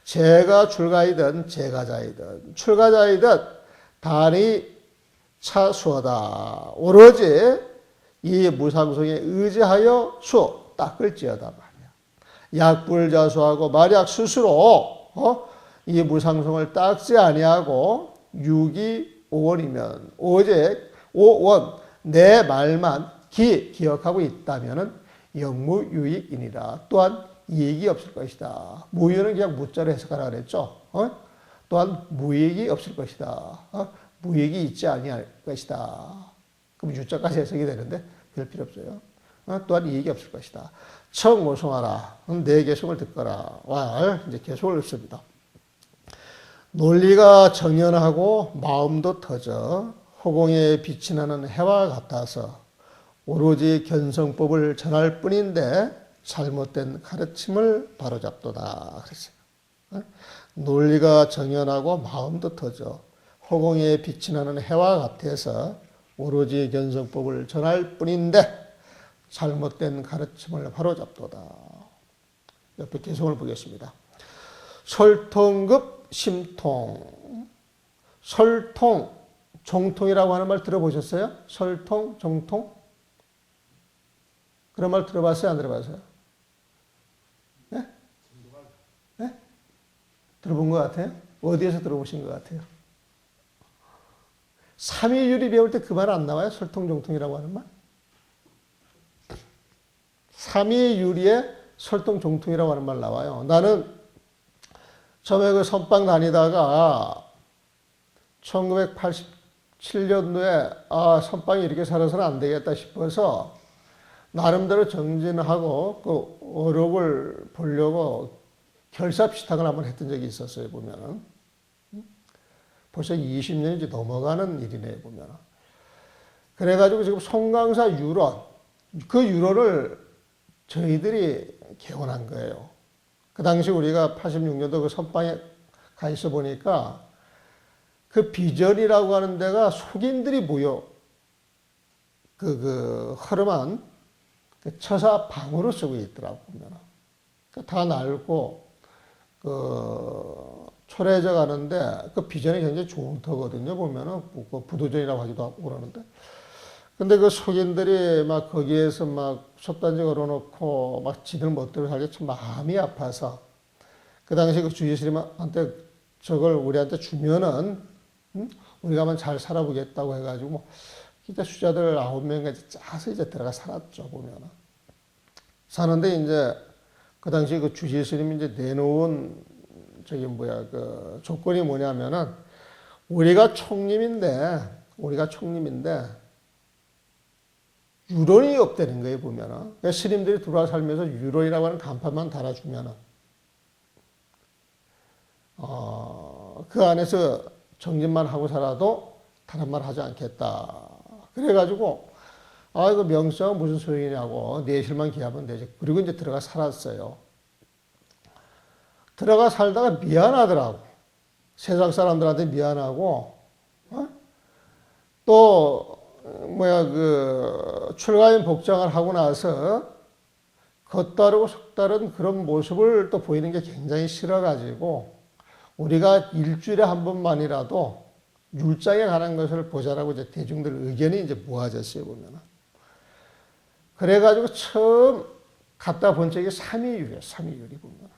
제가 출가이든 제가자이든 출가자이든 단이 차수어다. 오로지 이 무상송에 의지하여 닦을지어다 말이야. 약불자수하고 만약 스스로 이 무상송을 닦지 아니하고 유기 5원이면 오직 5원 내 말만 기억하고 있다면 영무유익이니라. 또한 이익이 없을 것이다. 무효는 그냥 무자로 해석하라 그랬죠. 또한 무익이 없을 것이다. 무익이 있지 아니할 것이다. 그럼 유자까지 해석이 되는데 별 필요 없어요. 또한 이익이 없을 것이다. 청오송하라. 내 개송을 듣거라. 와, 이제 개송을 씁니다. 논리가 정연하고 마음도 터져 허공에 빛이 나는 해와 같아서 오로지 견성법을 전할 뿐인데 잘못된 가르침을 바로잡도다. 그랬어요. 논리가 정연하고 마음도 터져 허공에 빛이 나는 해와 같아서 오로지 견성법을 전할 뿐인데 잘못된 가르침을 바로잡도다. 옆에 개성을 보겠습니다. 설통급 심통. 설통, 종통이라고 하는 말 들어보셨어요? 설통, 종통? 그런 말 들어봤어요? 안 들어봤어요? 네? 네? 들어본 것 같아요? 어디에서 들어보신 것 같아요? 삼위유리 배울 때 그 말 안 나와요? 설통, 종통이라고 하는 말? 삼위유리에 설통, 종통이라고 하는 말 나와요. 나는 처음에 그 선방 다니다가 1987년도에 선방이 이렇게 살아서는 안 되겠다 싶어서 나름대로 정진하고 그 어록을 보려고 결사피탁을 한번 했던 적이 있었어요. 보면은 벌써 20년이 넘어가는 일이네 보면은. 그래가지고 지금 송강사 유론, 그 유론을 저희들이 개원한 거예요. 그 당시 우리가 86년도 그 선방에 가 있어 보니까 그 비전이라고 하는 데가 속인들이 모여 허름한 그 처사 방으로 쓰고 있더라고 보면. 다 낡고 초래져 가는데 그 비전이 굉장히 좋은 터거든요. 보면은 부도전이라고 하기도 하고 그러는데. 근데 그 속인들이 막 거기에서 막 솥단지 걸어놓고 막 지들 멋대로 살기 참 마음이 아파서 그 당시 그 주지스님한테 저걸 우리한테 주면은 우리가만 잘 살아보겠다고 해가지고 뭐 진짜 수자들 9명까지 짜서 이제 들어가 살았죠 보면은. 사는데 이제 그 당시 그 주지스님이 이제 내놓은 그 조건이 뭐냐면은 우리가 총림인데 유론이 없다는 거예요, 보면은. 그러니까 스님들이 들어와 살면서 유론이라고 하는 간판만 달아주면은, 그 안에서 정진만 하고 살아도 다른 말 하지 않겠다. 그래가지고, 이거 명수가 무슨 소용이냐고, 내실만 기하면 되지. 그리고 이제 들어가 살았어요. 들어가 살다가 미안하더라고. 세상 사람들한테 미안하고, 또, 출가인 복장을 하고 나서 겉다르고 속다른 그런 모습을 또 보이는 게 굉장히 싫어가지고 우리가 일주일에 한 번만이라도 율장에 관한 것을 보자라고 이제 대중들 의견이 이제 모아졌어요, 보면은. 그래가지고 처음 갖다 본 적이 삼위유리예요, 삼위유리 보면.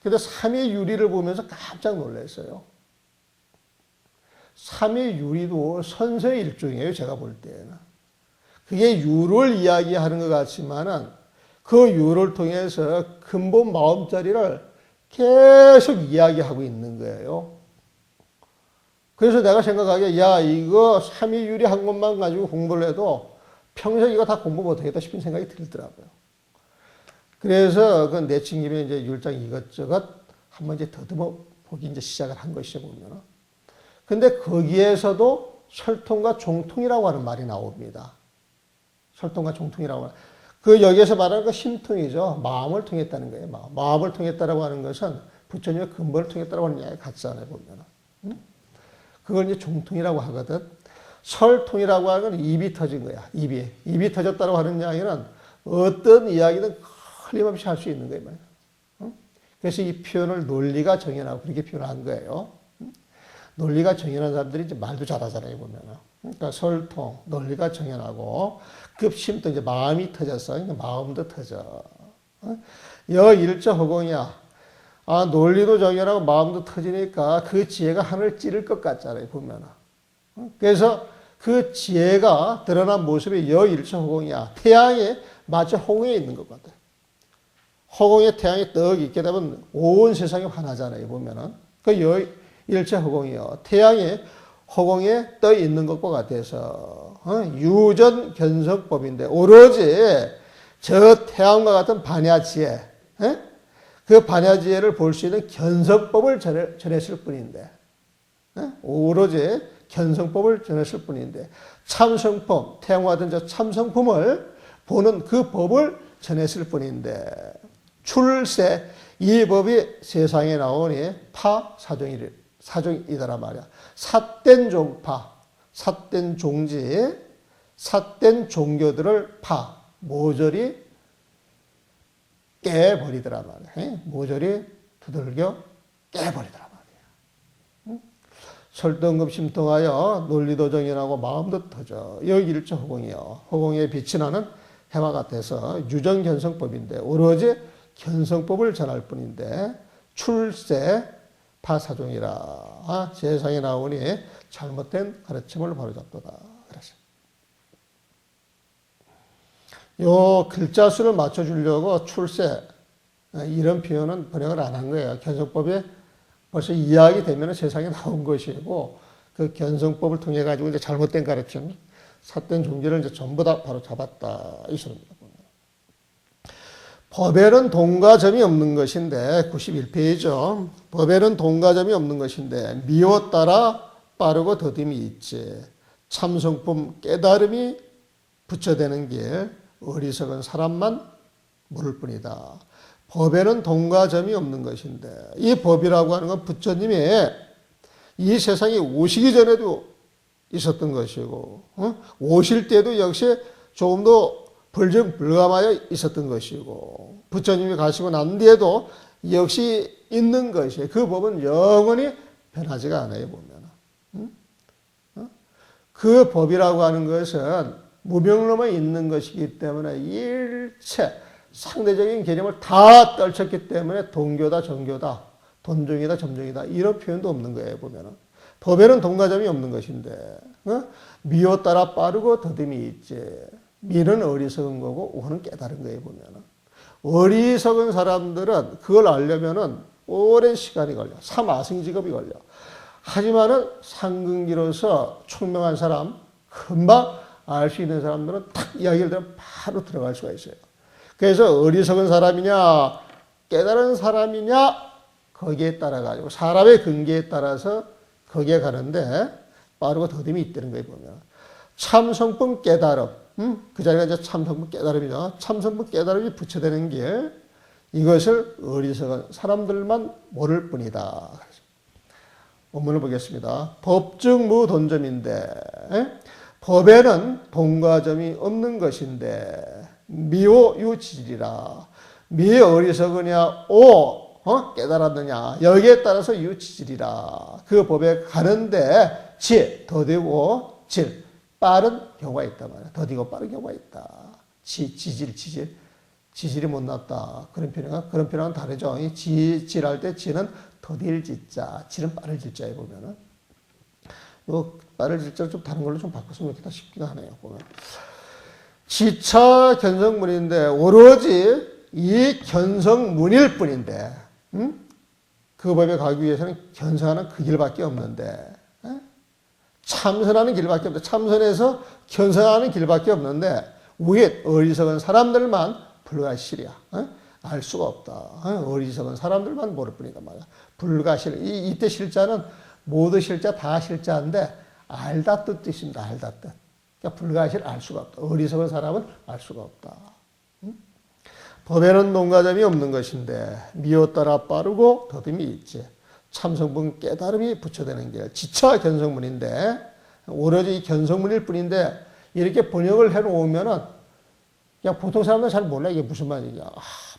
근데 삼위유리를 보면서 깜짝 놀랐어요. 삼위유리도 선서의 일종이에요, 제가 볼 때는. 그게 유를 이야기하는 것 같지만은 그 유를 통해서 근본 마음자리를 계속 이야기하고 있는 거예요. 그래서 내가 생각하기에, 이거 삼위유리 한 것만 가지고 공부를 해도 평생 이거 다 공부 못하겠다 싶은 생각이 들더라고요. 그래서 그 내친 김에 이제 율장 이것저것 한번 이제 더듬어 보기 이제 시작을 한 것이죠, 보면은. 근데 거기에서도 설통과 종통이라고 하는 말이 나옵니다. 설통과 종통이라고 하는. 여기에서 말하는 거 심통이죠. 마음을 통했다는 거예요. 마음을 통했다라고 하는 것은 부처님의 근본을 통했다라고 하는 이야기 같잖아요, 보면. 그걸 이제 종통이라고 하거든. 설통이라고 하는 건 입이 터진 거야. 입이 터졌다고 하는 이야기는 어떤 이야기든 틀림없이 할 수 있는 거예요. 그래서 이 표현을 논리가 정연하고 그렇게 표현한 거예요. 논리가 정연한 사람들이 이제 말도 잘하잖아요, 보면은. 그러니까 설통, 논리가 정연하고, 급심도 이제 마음이 터졌어. 그러니까 마음도 터져. 여일저허공이야. 논리도 정연하고 마음도 터지니까 그 지혜가 하늘을 찌를 것 같잖아요, 보면은. 그래서 그 지혜가 드러난 모습이 여일저허공이야. 태양에 마치 허공에 있는 것 같아요. 허공에 태양이 떡 있게 되면 온 세상이 환하잖아요. 보면은 그 일체 허공이요. 태양이 허공에 떠 있는 것과 같아서 유전 견성법인데 오로지 저 태양과 같은 반야지혜, 그 반야지혜를 볼 수 있는 견성법을 전했을 뿐인데, 오로지 견성법을 전했을 뿐인데 참성품, 태양과 같은 저 참성품을 보는 그 법을 전했을 뿐인데 출세, 이 법이 세상에 나오니 사종이더라 말이야. 삿된 종파, 삿된 종지, 삿된 종교들을 모조리 깨버리더라 말이야. 모조리 두들겨 깨버리더라 말이야. 설득급 심통하여 논리도 정연하고 마음도 터져. 여기 일체 허공이요. 허공에 빛이 나는 해와 같아서 유전견성법인데 오로지 견성법을 전할 뿐인데 출세 파사종이라 세상에 나오니 잘못된 가르침을 바로잡도다. 그래서 요 글자 수를 맞춰주려고 출세 이런 표현은 번역을 안 한 거예요. 견성법에 벌써 이야기 되면 세상에 나온 것이고 그 견성법을 통해 가지고 이제 잘못된 가르침, 삿된 종교를 이제 전부 다 바로 잡았다 이 소리입니다. 법에는 동과 점이 없는 것인데 91페이지죠. 법에는 동과 점이 없는 것인데 미호 따라 빠르고 더딤이 있지. 참성품 깨달음이 부처되는 길 어리석은 사람만 모를 뿐이다. 법에는 동과 점이 없는 것인데 이 법이라고 하는 건 부처님이 이 세상에 오시기 전에도 있었던 것이고 오실 때도 역시 조금 더 불감하여 있었던 것이고 부처님이 가시고 난 뒤에도 역시 있는 것이에요. 그 법은 영원히 변하지가 않아요. 보면 그 법이라고 하는 것은 무명론에 있는 것이기 때문에 일체 상대적인 개념을 다 떨쳤기 때문에 동교다 정교다 돈종이다 점종이다 이런 표현도 없는 거예요. 보면 법에는 동과점이 없는 것인데 미호 따라 빠르고 더딤이 있지. 미는 어리석은 거고 오는 깨달은 거예요. 보면은 어리석은 사람들은 그걸 알려면은 오랜 시간이 걸려. 삼아승직업이 걸려. 하지만은 상근기로서 총명한 사람, 금방 알 수 있는 사람들은 탁 이야기를 들으면 바로 들어갈 수가 있어요. 그래서 어리석은 사람이냐 깨달은 사람이냐 거기에 따라 가지고 사람의 근기에 따라서 거기에 가는데 빠르고 더딤이 있다는 거예요. 보면 참성품 깨달음, 그 자리가 이제 참성품 깨달음이죠. 참성품 깨달음이 부처되는 길, 이것을 어리석은 사람들만 모를 뿐이다. 원문을 보겠습니다. 법증 무돈점인데 법에는 동과점이 없는 것인데 미오 유치질이라. 미 어리석으냐 깨달았느냐 여기에 따라서 유치질이라. 그 법에 가는데 더디고 빠른 경우가 있단 말이야. 더디고 빠른 경우가 있다. 지질이 못났다. 그런 표현은 다르죠. 지질할 때 지는 더딜 지자, 질은 빠를 지자에 보면은 요 빠를 지자를 좀 다른 걸로 좀 바꿨으면 좋겠다 싶기도 하네요. 보면 지차 견성문인데 오로지 이 견성문일 뿐인데 그 법에 가기 위해서는 견성하는 그 길밖에 없는데 참선하는 길밖에 없는데 참선해서 견성하는 길밖에 없는데 왜 어리석은 사람들만 불가실이야. 알 수가 없다. 어리석은 사람들만 모를 뿐이다 말이야. 불가실. 이때 실자는 모두 실자 다 실자인데 알다 뜻도 있습니다. 알다 뜻. 그러니까 불가실 알 수가 없다. 어리석은 사람은 알 수가 없다. 법에는 동과점이 없는 것인데 미호 따라 빠르고 더듬이 있지. 참성분 깨달음이 부처되는 길. 지차 견성문인데 오로지 견성문일 뿐인데 이렇게 번역을 해놓으면은 그냥 보통 사람들은 잘 몰라. 이게 무슨 말이냐.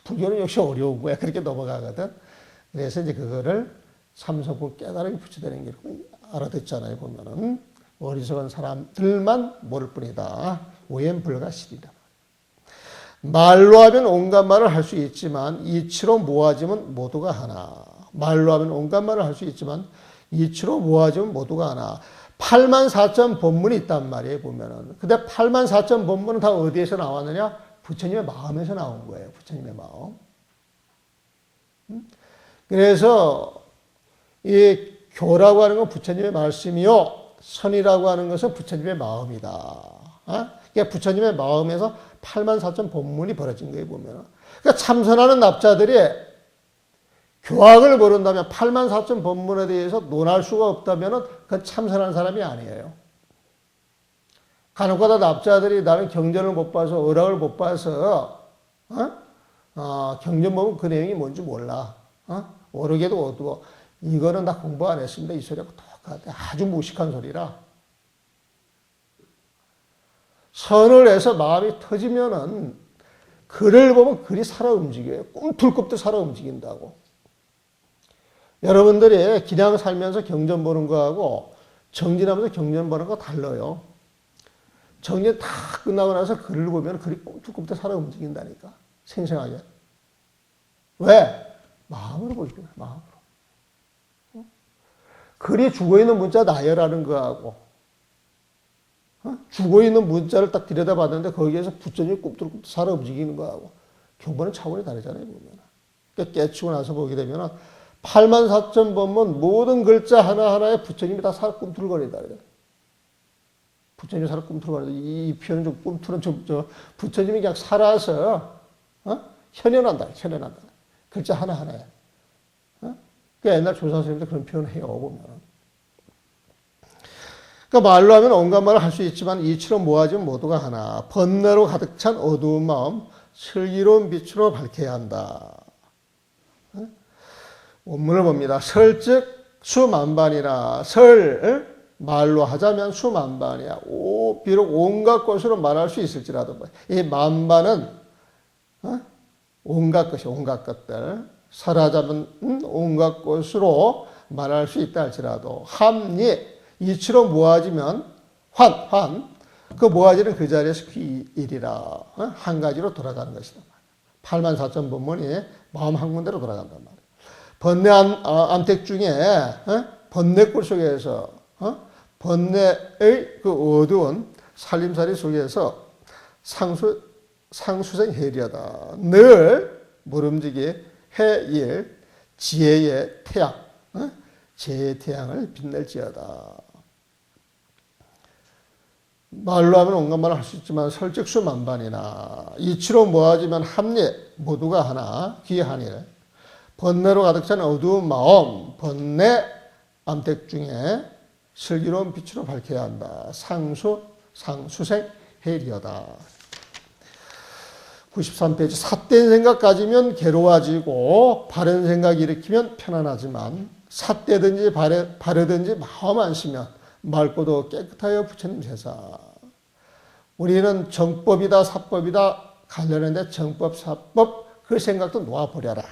불교는 역시 어려운 거야. 그렇게 넘어가거든. 그래서 이제 그거를 참성분 깨달음이 부처되는 길 알아듣잖아요. 보면은 어리석은 사람들만 모를 뿐이다. 오행 불가실이다. 말로 하면 온갖 말을 할 수 있지만 이치로 모아지면 모두가 하나. 말로 하면 온갖 말을 할 수 있지만 이치로 모아지면 모두가 하나. 84,000 본문이 있단 말이에요. 보면은. 근데 84,000 본문은 다 어디에서 나왔느냐? 부처님의 마음에서 나온 거예요. 부처님의 마음. 그래서 이 교라고 하는 건 부처님의 말씀이요, 선이라고 하는 것은 부처님의 마음이다. 그러니까 부처님의 마음에서 84,000 법문이 벌어진 거예요, 보면. 그러니까 참선하는 납자들이 교학을 모른다면 84,000 법문에 대해서 논할 수가 없다면 그건 참선하는 사람이 아니에요. 간혹가다 납자들이 나는 경전을 못 봐서 어락을 못 봐서 경전 보면 그 내용이 뭔지 몰라. 오르게도 어두워. 이거는 나 공부 안 했습니다. 이 소리하고 똑같아. 아주 무식한 소리라. 선을 해서 마음이 터지면은 글을 보면 글이 살아 움직여요. 꿈틀꿈틀 살아 움직인다고. 여러분들이 그냥 살면서 경전 보는 거하고 정진하면서 경전 보는 거 달라요. 정진 다 끝나고 나서 글을 보면 글이 꿈틀꿈틀 살아 움직인다니까. 생생하게. 왜? 마음으로 보이는 거야. 마음으로. 글이 죽어있는 문자 나열하는 거하고 죽어있는 문자를 딱 들여다봤는데 거기에서 부처님이 꿈틀꿈틀 살아 움직이는 거하고 경보는 차원이 다르잖아요. 보면. 그러니까 깨치고 나서 보게 되면 84,000 법문 모든 글자 하나하나에 부처님이 다 살아 꿈틀거린다. 부처님이 살아 꿈틀거린다. 이 표현은 좀 꿈틀은 부처님이 그냥 살아서 현현한다. 현현한다. 글자 하나하나에. 그러니까 옛날 조사 선생님도 그런 표현을 해요. 보면. 그러니까 말로 하면 온갖 말을 할 수 있지만 이치로 모아지면 모두가 하나. 번뇌로 가득 찬 어두운 마음 슬기로운 빛으로 밝혀야 한다. 원문을 봅니다. 설즉 수만반이라. 설 말로 하자면 수만반이야. 비록 온갖 것으로 말할 수 있을지라도 이 만반은 온갖 것이 온갖 것들. 설하자면 온갖 것으로 말할 수 있다 할지라도 함리 이치로 모아지면 환 그 모아지는 그 자리에서 귀일이라 한 가지로 돌아가는 것이다. 84,000 법문이 마음 한 군데로 돌아간단 말이에요. 번뇌 암택 중에 번뇌골 속에서 번뇌의 그 어두운 살림살이 속에서 상수생 해리하다. 늘 모름지기 해일 지혜의 태양 지혜의 태양을 빛낼지어다. 말로 하면 온갖 말을 할 수 있지만 설직수 만반이나 이치로 모아지면 합리 모두가 하나 귀한일 번뇌로 가득 찬 어두운 마음 번뇌 암택 중에 슬기로운 빛으로 밝혀야 한다. 상수생 해리하다. 93페이지 삿된 생각 가지면 괴로워지고 바른 생각 일으키면 편안하지만 삿되든지 바르든지 마음 안 쓰면 맑고도 깨끗하여 부처님 세상. 우리는 정법이다 사법이다 가려는데 정법 사법 그 생각도 놓아버려라.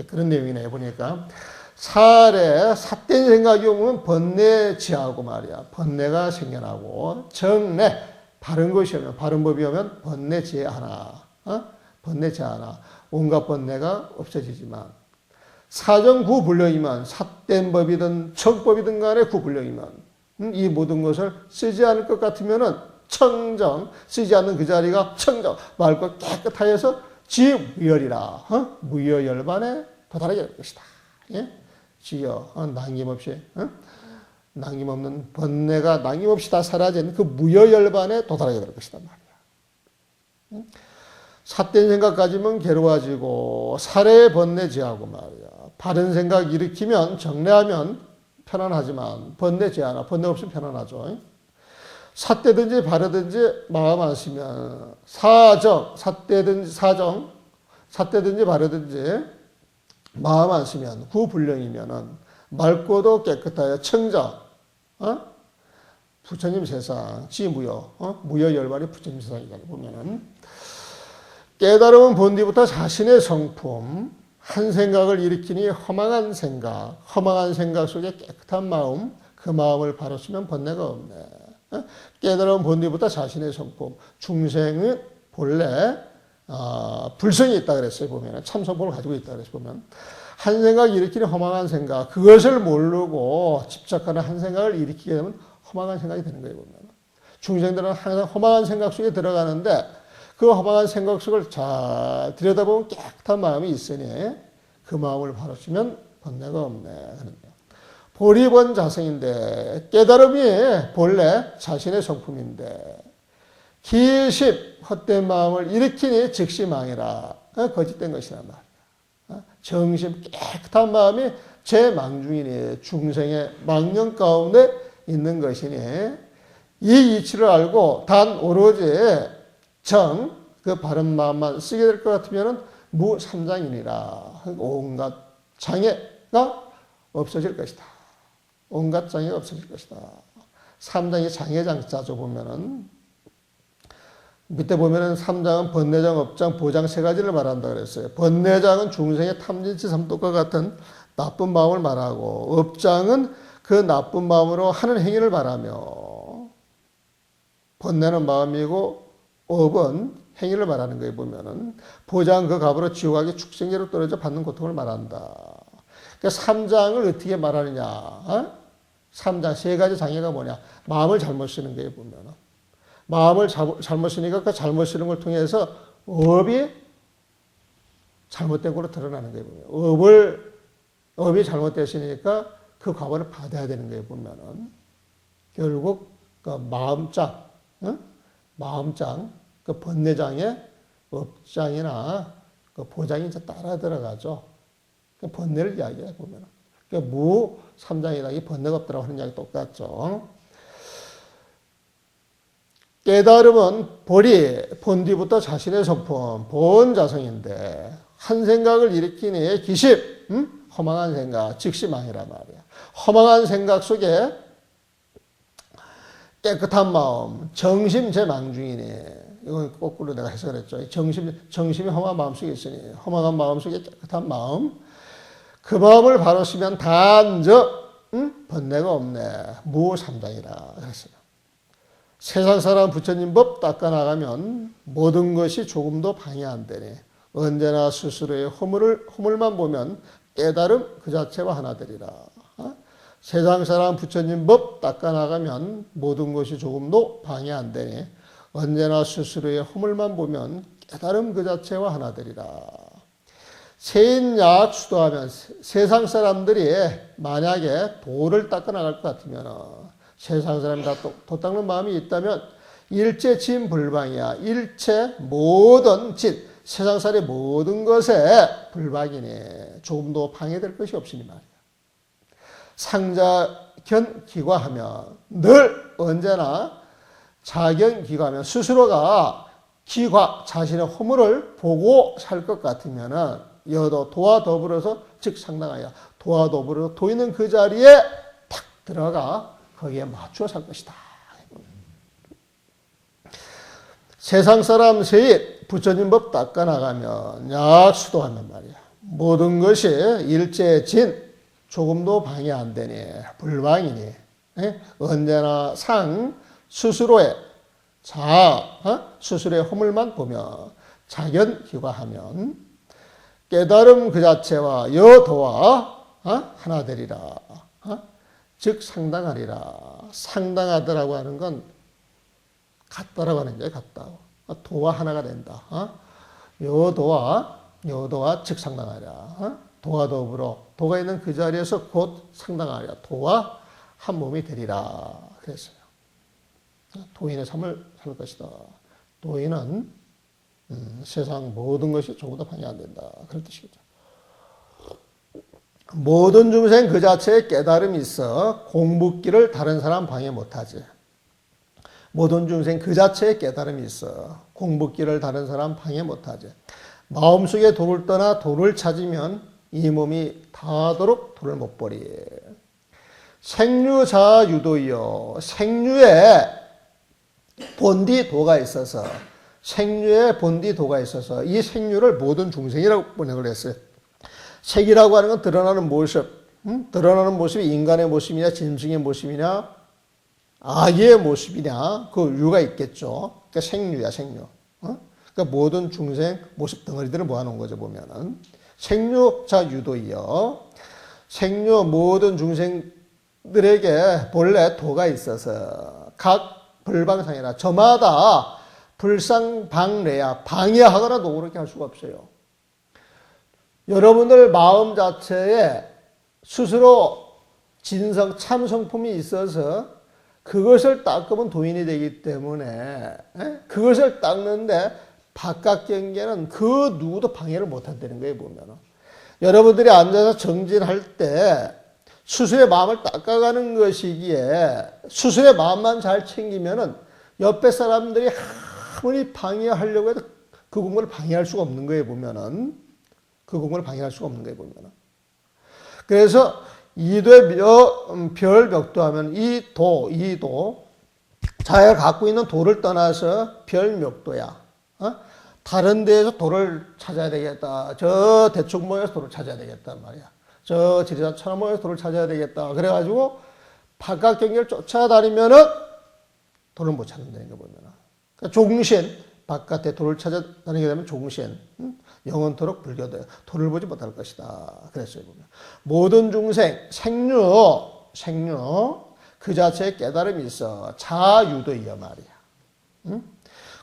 그런 내용이네요. 보니까 살에 삿된 생각이 오면 번뇌 지하고 말이야. 번뇌가 생겨나고 정뇌 바른 것이 오면 바른 법이 오면 번뇌 지혜 하나. 번뇌 지혜 하나. 온갖 번뇌가 없어지지만 사정 구불령이면 삿된 법이든 정법이든 간에 구불령이면 이 모든 것을 쓰지 않을 것 같으면은 청정 쓰지 않는 그 자리가 청정 맑고 깨끗하여서 지무열이라 무여열반에 도달하게 될 것이다. 예? 지여 남김없이 남김없는 번뇌가 남김없이 다 사라진 그 무여열반에 도달하게 될 것이다 말이야. 삿된 생각 가지면 괴로워지고 살의 번뇌 제하고 말이야. 바른 생각 일으키면 정례하면 편안하지만 번뇌 제하나 번뇌 없으면 편안하죠. 삿되든지 바르든지 마음 안 쓰면 삿되든지 바르든지 마음 안 쓰면 구불령이면은 맑고도 깨끗하여 청정 부처님 세상 지무여 무여열반이 부처님 세상이다 보면은 깨달음은 본디부터 자신의 성품 한 생각을 일으키니 허망한 생각 속에 깨끗한 마음 그 마음을 바로 쓰면 번뇌가 없네. 깨달음은 본디부터 자신의 성품 중생은 본래 불성이 있다 그랬어요. 보면 참성품을 가지고 있다 그랬어요. 보면 한 생각 일으키는 허망한 생각 그것을 모르고 집착하는 한 생각을 일으키게 되면 허망한 생각이 되는 거예요. 보면 중생들은 항상 허망한 생각 속에 들어가는데 그 허망한 생각 속을 잘 들여다보면 깨끗한 마음이 있으니 그 마음을 바로쓰면 번뇌가 없네. 그런데 보리본 자성인데 깨달음이 본래 자신의 성품인데 기십 헛된 마음을 일으키니 즉시 망해라. 거짓된 것이란 말이야. 정심 깨끗한 마음이 제 망중이니 중생의 망령 가운데 있는 것이니 이 이치를 알고 단 오로지 그 바른 마음만 쓰게 될 것 같으면 무삼장이니라. 온갖 장애가 없어질 것이다. 온갖 장애가 없어질 것이다. 삼장이 장애장자죠. 보면은 밑에 보면은 삼장은 번뇌장, 업장, 보장 세 가지를 말한다 그랬어요. 번뇌장은 중생의 탐진치 삼독과 같은 나쁜 마음을 말하고, 업장은 그 나쁜 마음으로 하는 행위를 말하며, 번뇌는 마음이고 업은 행위를 말하는 거에 보면은 보장 그 값으로 지옥하게 축생계로 떨어져 받는 고통을 말한다. 그러니까 삼장을 어떻게 말하느냐? 삼장 세 가지 장애가 뭐냐? 마음을 잘못 쓰는 거에 보면은 마음을 잘못 쓰니까 그 잘못 쓰는 걸 통해서 업이 잘못된 걸로 드러나는 거에 보면 업이 잘못됐으니까 그 과보를 받아야 되는 거에 보면은 결국 그 마음장, 마음장, 그 번뇌장에 업장이나 그 보장이 이제 따라 들어가죠. 그 번뇌를 이야기해 보면. 그러니까 무삼장이다. 이 번뇌가 없다고 하는 이야기 똑같죠. 깨달음은 본디부터 자신의 성품, 본자성인데 한 생각을 일으키니 기십, 허망한 생각, 즉시 망이란 말이야. 허망한 생각 속에 깨끗한 마음, 정심 제 망중이니. 이건 거꾸로 내가 해석했죠. 정심이 허망한 마음 속에 있으니 허망한 마음 속에 깨끗한 마음. 그 마음을 바로 쓰면 단적 번뇌가 없네. 무삼장이라 했어요. 세상 사람 부처님 법 닦아나가면 모든 것이 조금도 방해 안 되네. 언제나 스스로의 허물만 보면 깨달음 그 자체와 하나 되리라. 세상 사람 부처님 법 닦아나가면 모든 것이 조금도 방해 안 되네. 언제나 스스로의 허물만 보면 깨달음 그 자체와 하나 되리라. 세인약 수도하면 세상 사람들이 만약에 도를 닦아나갈 것 같으면 세상 사람이 다 도 닦는 마음이 있다면 일체 진 불방이야. 일체 모든 진, 세상 살의 모든 것에 불방이니 조금도 방해될 것이 없으니 말이야. 상자견 기과하면 늘 언제나 자견 기과하면 스스로가 자신의 허물을 보고 살 것 같으면은 여도 도와 더불어서 즉 상당하여 도와 더불어서 도있는 그 자리에 탁 들어가 거기에 맞추어 살 것이다. 세상 사람 세입 부처님 법 닦아나가면 약수도하면 말이야. 모든 것이 일체진 조금도 방해 안 되니 불방이니 언제나 스스로의 스스로의 허물만 보며 자견 기과하면 깨달음 그 자체와 여도와 하나 되리라. 즉 상당하리라. 상당하더라고 하는 건 같다라고 하는 게 같다. 도와 하나가 된다. 여도와 즉 상당하리라. 도와 더불어 도가 있는 그 자리에서 곧 상당하리라. 도와 한 몸이 되리라. 그랬어요. 도인의 삶을 살 것이다. 도인은 세상 모든 것이 조금 더 방해 안 된다. 그런 뜻이죠. 모든 중생 그 자체에 깨달음이 있어 공부길을 다른 사람 방해 못하지. 모든 중생 그 자체에 깨달음이 있어 공부길을 다른 사람 방해 못하지. 마음속에 도를 떠나 도를 찾으면 이 몸이 닿도록 도를 못 버리. 생류자 유도이요. 생류에 본디 도가 있어서 생류에 본디 도가 있어서 이 생류를 모든 중생이라고 번역을 했어요. 색이라고 하는 건 드러나는 모습, 드러나는 모습이 인간의 모습이냐, 짐승의 모습이냐, 아기의 모습이냐, 그 유가 있겠죠. 그러니까 생류야, 생류. 그러니까 모든 중생 모습 덩어리들을 모아놓은 거죠, 보면은. 생류자 유도이요. 생류 모든 중생들에게 본래 도가 있어서 각 불방상이라 저마다 불상방래야 방해하거나 노그렇게 할 수가 없어요. 여러분들 마음 자체에 스스로 진성 참성품이 있어서 그것을 닦으면 도인이 되기 때문에 그것을 닦는데 바깥 경계는 그 누구도 방해를 못한다는 거예요. 보면은 여러분들이 앉아서 정진할 때 스스로의 마음을 닦아가는 것이기에 스스로의 마음만 잘 챙기면은 옆에 사람들이 아무리 방해하려고 해도 그 공부를 방해할 수가 없는 거예요. 보면은 그 공부를 방해할 수가 없는 거예요. 보면은 그래서 이도의 별벽도 하면 이도 자기가 갖고 있는 도를 떠나서 별벽도야. 다른 데에서 도를 찾아야 되겠다. 저 대충모에서 도를 찾아야 되겠단 말이야. 저 지리산 천하모에서 도를 찾아야 되겠다. 그래가지고 바깥 경계를 쫓아다니면은 도를 못 찾는다는 거 보면은. 그러니까 종신, 바깥에 도를 찾아다니게 되면 종신, 영원토록 불교도 도를 보지 못할 것이다. 그랬어요. 보면. 모든 중생, 생류, 그 자체에 깨달음이 있어. 자유도이여 말이야.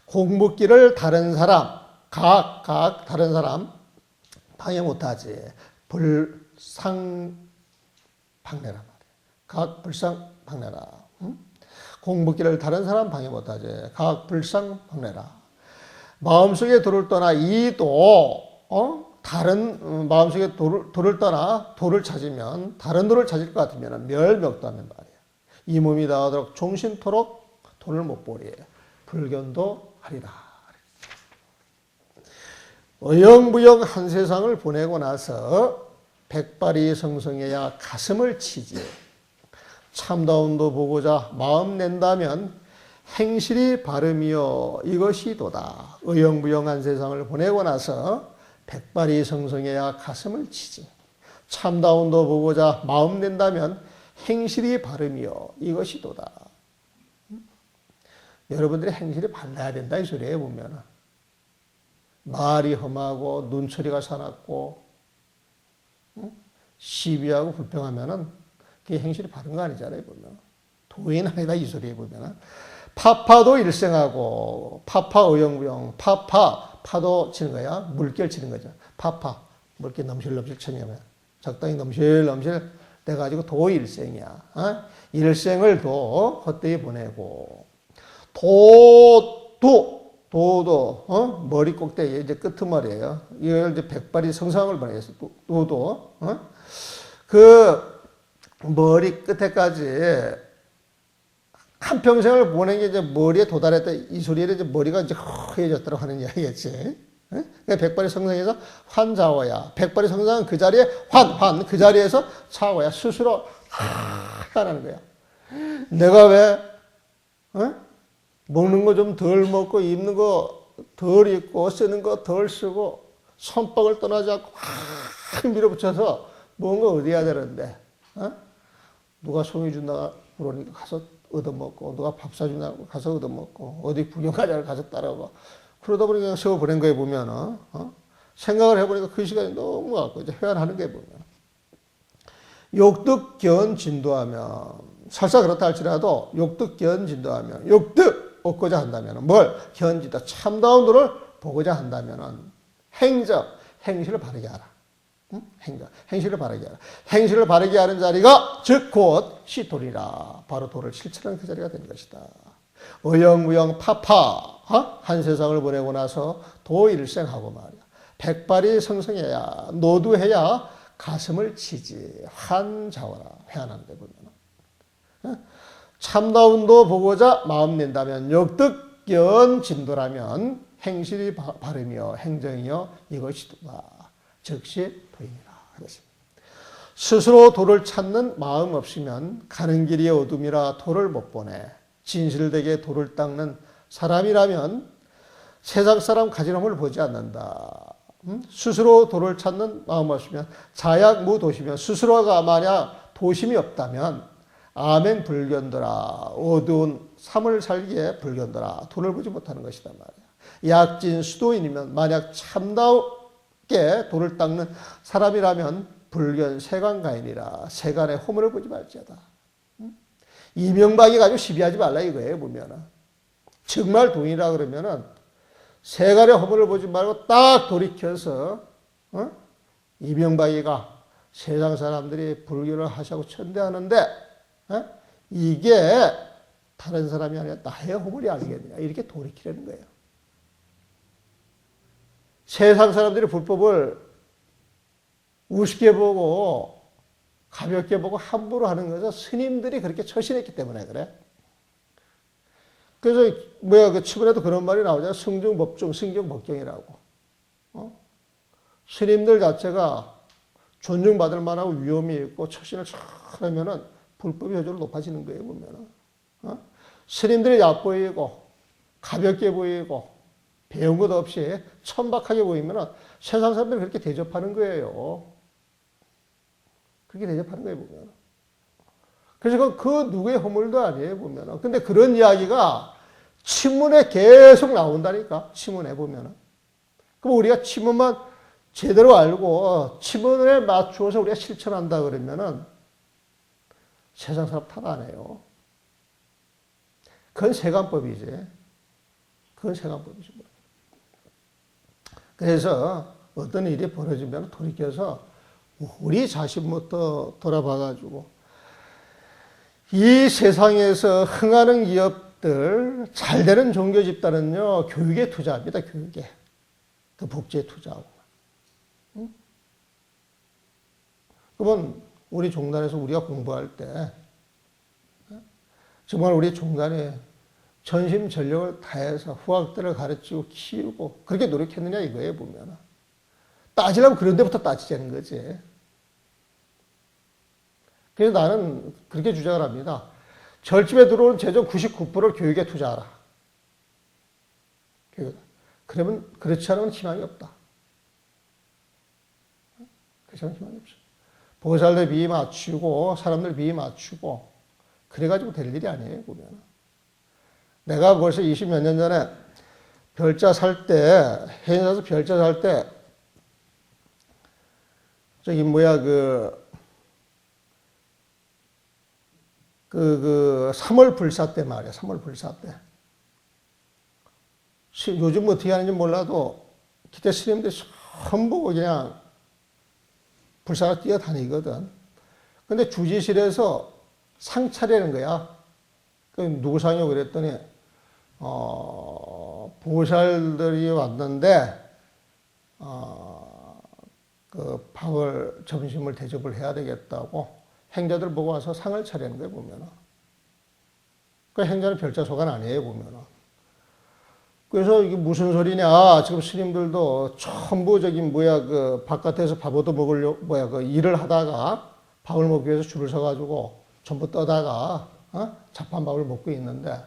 공부길을 다른 사람, 각 다른 사람 방해 못하지. 불상방내라 말이야. 각 불상방내라. 공부길을 다른 사람 방해 못하지. 각 불상방내라. 마음속에 도를 떠나 이도 다른 마음속에 도를 떠나 도를 찾으면 다른 도를 찾을 것 같으면 멸벽도하면 말이야. 이 몸이 다하도록 종신토록 도를 못 보리. 불견도 하리라. 어영부영 한 세상을 보내고 나서 백발이 성성해야 가슴을 치지. 참다운도 보고자 마음 낸다면 행실이 바름이요 이것이 도다. 어영부영한 세상을 보내고 나서 백발이 성성해야 가슴을 치지. 참다운도 보고자 마음 낸다면 행실이 바름이요 이것이 도다. 여러분들이 행실이 발라야 된다 이 소리예요. 보면은 말이 험하고 눈초리가 사납고 시비하고 불평하면은 그게 행실이 바른 거 아니잖아요. 보면 도인 아니다 이 소리에 보면은 파파도 일생하고 파파 어영부영 파도 치는 거야. 물결 치는 거죠. 파파 물결 넘실넘실 치냐면 적당히 넘실넘실 돼가지고 도 일생이야. 일생을 도 헛되이 보내고 도도 머리 꼭대기 이제 끄트머리예요. 이걸 이제 백발이 성상을 보내겠어. 도도 그 머리 끝에까지 한 평생을 보낸 게 이제 머리에 도달했다 이 소리를 이제 머리가 이제 허해졌다고 하는 이야기겠지. 그러니까 백발이 성상에서 환자워야. 백발이 성상은 그 자리에 그 자리에서 차워야 스스로 하라는 거야. 내가 왜 먹는 거 좀 덜 먹고 입는 거 덜 입고 쓰는 거 덜 쓰고 손뻑을 떠나지 않고 확 밀어붙여서 뭔가 어디야 되는데 누가 송이 준다 그러니까 가서 얻어먹고 누가 밥 사준다 가서 얻어먹고 어디 구경 가자고 가서 따라오고 그러다 보니까 세워 보낸 거에 보면 생각을 해보니까 그 시간이 너무 아깝고 이제 회한하는 게 보면 욕득견 진도하면 설사 그렇다 할지라도 욕득견 진도하면 욕득 얻고자 한다면 뭘? 견지다 참다운 도를 보고자 한다면 행실을 바르게 하라. 행실을 바르게 하라. 행실을 바르게 하는 자리가 즉 곧 시돌이라. 바로 도를 실천하는 그 자리가 되는 것이다. 어영부영 파파 한 세상을 보내고 나서 도 일생하고 말이야. 백발이 성성해야 노두해야 가슴을 치지. 환자워라. 회한한데 보면 참다운도 보고자 마음 낸다면 역득견 진도라면 행실이 바르며 행정이여 이것이다. 즉시 도인이라. 그랬습니다. 스스로 도를 찾는 마음 없으면 가는 길이 어둠이라 도를 못 보내. 진실되게 도를 닦는 사람이라면 세상 사람 가지런함을 보지 않는다. 스스로 도를 찾는 마음 없으면 자약무도시면 스스로가 만약 도심이 없다면 아멘 불견도라. 어두운 삶을 살기에 불견도라. 도를 보지 못하는 것이다 말이야. 약진 수도인이면 만약 참다우게 도를 닦는 사람이라면 불견 세간가인이라. 세간의 허물을 보지 말지어다. 이명박이 가지고 시비하지 말라 이거예요. 보면은 정말 도인이라 그러면은 세간의 허물을 보지 말고 딱 돌이켜서 이명박이가 세상 사람들이 불교를 하시고 천대하는데 이게 다른 사람이 아니라 나의 허물이 아니겠느냐 이렇게 돌이키려는 거예요. 세상 사람들이 불법을 우습게 보고 가볍게 보고 함부로 하는 것은 스님들이 그렇게 처신했기 때문에 그래. 그래서 그 치문에도 그런 말이 나오잖아요. 승중법중, 승경법경이라고. 스님들 자체가 존중받을 만하고 위험이 있고 처신을 잘 하면은 불법의 효율이 높아지는 거예요, 보면은. 스님들이 얕보이고 가볍게 보이고 배운 것 없이 천박하게 보이면은 세상 사람들이 그렇게 대접하는 거예요. 그렇게 대접하는 거예요, 보면. 그래서 그 누구의 허물도 아니에요, 보면. 근데 그런 이야기가 치문에 계속 나온다니까, 치문에 보면. 그럼 우리가 치문만 제대로 알고 치문에 맞추어서 우리가 실천한다 그러면은 세상 사람 탓 안 해요. 그건 세간법이지. 그건 세간법이지. 그래서 어떤 일이 벌어지면 돌이켜서 우리 자신부터 돌아봐가지고 이 세상에서 흥하는 기업들, 잘 되는 종교 집단은요, 교육에 투자합니다, 교육에. 그 복지에 투자하고. 응? 그러면 우리 종단에서 우리가 공부할 때, 정말 우리 종단이 전심전력을 다해서 후학들을 가르치고 키우고 그렇게 노력했느냐 이거예요, 보면. 따지려면 그런 데부터 따지자는 거지. 그래서 나는 그렇게 주장을 합니다. 절집에 들어온 재정 99%를 교육에 투자하라. 그러면 그렇지 않으면 희망이 없다. 그렇지 않으면 희망이 없어. 보살들 비위 맞추고 사람들 비위 맞추고 그래가지고 될 일이 아니에요, 보면. 내가 벌써 20몇 년 전에 별자 살 때, 해인사에서 별자 살 때, 저기 뭐야, 3월 불사 때 말이야, 3월 불사 때. 요즘 어떻게 하는지 몰라도, 기대 스님들이 전부 그냥 불사가 뛰어다니거든. 근데 주지실에서 상 차리는 거야. 누구 상이요? 그랬더니, 보살들이 왔는데, 그 밥을, 점심을 대접을 해야 되겠다고 행자들 보고 와서 상을 차리는 거예요, 보면은. 그 행자는 별자소관 아니에요, 보면은. 그래서 이게 무슨 소리냐. 지금 스님들도 전부 바깥에서 밥 얻어 먹으려고, 일을 하다가 밥을 먹기 위해서 줄을 서가지고 전부 떠다가, 자판밥을 먹고 있는데,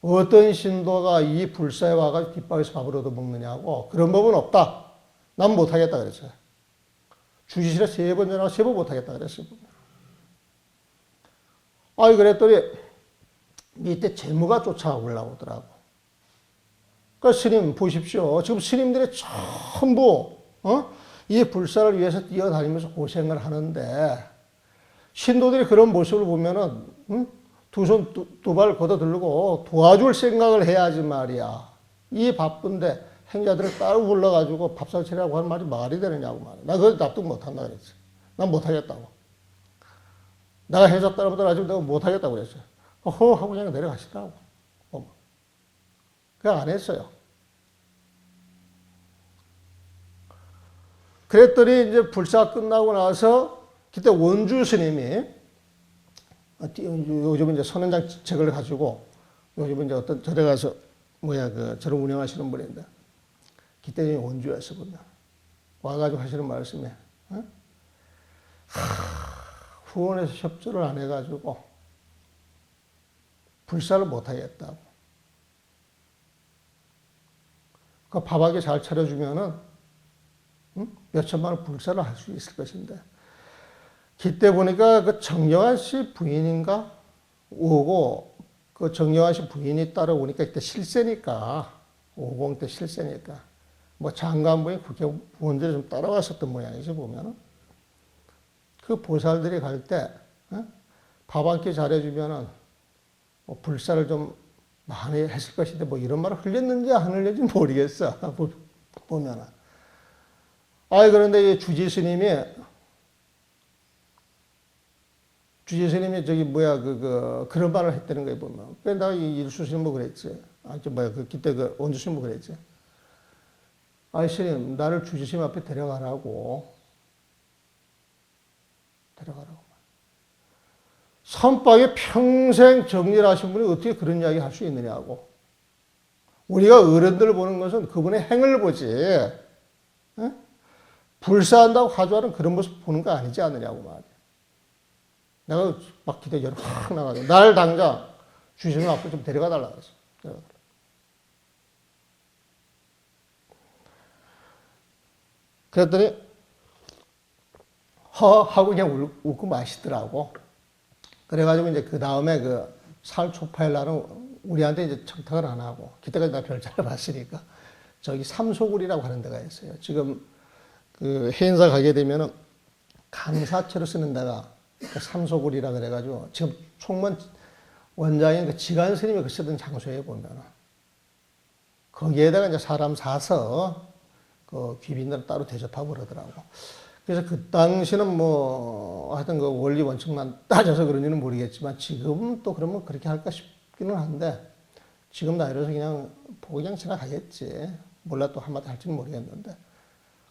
어떤 신도가 이 불사에 와가지고 뒷방에서 밥을 얻어 먹느냐고. 그런 법은 없다. 난 못하겠다 그랬어요. 주지실에 3번 전화가 3번 못하겠다 그랬어요. 그랬더니 밑에 재무가 쫓아오고 올라오더라고. 그러니까 스님 보십시오. 지금 스님들이 전부 이 불사를 위해서 뛰어다니면서 고생을 하는데 신도들이 그런 모습을 보면은 두 손 두 발 걷어들고 도와줄 생각을 해야지 말이야. 이 바쁜데 행자들을 따로 불러가지고 밥상 차리라고 하는 말이 말이 되느냐고 말이야. 나 그거 납득 못한다 그랬어. 난 못하겠다고. 내가 행자 따라보다 아직 내가 못하겠다고 그랬어요. 하고 그냥 내려가시더라고. 그냥 안 했어요. 그랬더니 이제 불사 끝나고 나서 그때 원주 스님이 요즘 이제 선원장 책을 가지고 요즘 이제 어떤 절에 가서 절을 운영하시는 분인데 그때 원주에서 보면 와가지고 하시는 말씀에 후원에서 협조를 안 해가지고 불사를 못 하겠다고. 그 밥하게 잘 차려주면은 몇천만 원 불사를 할 수 있을 것인데 그때 보니까 그 정영환 씨 부인인가 오고 그 정영환 씨 부인이 따라오니까 그때 실세니까 50 때 실세니까 뭐 장관부인 국회의원들이 좀 따라왔었던 모양이죠 보면은 그 보살들이 갈 때 밥 한 끼 잘해주면은 뭐 불사를 좀 많이 했을 것인데 뭐 이런 말을 흘렸는지 안 흘렸는지 모르겠어 보면은 그런데 이 주지스님이 저기 그런 말을 했다는 거에 보면. 그래, 내가 이 일수스님 뭐 그랬지. 그때 원주스님 뭐 그랬지. 스님, 나를 주지스님 앞에 데려가라고. 선박에 평생 정리를 하신 분이 어떻게 그런 이야기 할 수 있느냐고. 우리가 어른들 보는 것은 그분의 행을 보지, 불사한다고 하주하는 그런 모습 보는 거 아니지 않느냐고 말이야. 내가 막 기대기로 확 나가서 날 당장 주시는 앞으로 좀 데려가 달라고 했어. 그랬더니 하고 그냥 웃고 마시더라고. 그래가지고 이제 그 다음에 살 초파일 날은 우리한테 이제 청탁을 안 하고, 그때까지 나 별자를 봤으니까 저기 삼소굴이라고 하는 데가 있어요. 지금 그 해인사 가게 되면은 강사체로 쓰는 데가 삼소굴이라 그래가지고 지금 총무 원장인 그 지간 스님이 그 쓰던 장소에 보면은 거기에다가 이제 사람 사서 그 귀빈들 따로 대접하고 그러더라고. 그래서 그 당시는 하여튼 그 원리 원칙만 따져서 그런지는 모르겠지만 지금 또 그러면 그렇게 할까 싶기는 한데 지금 나이로서 그냥 보고 그냥 지나가겠지. 몰라 또 한마디 할지는 모르겠는데.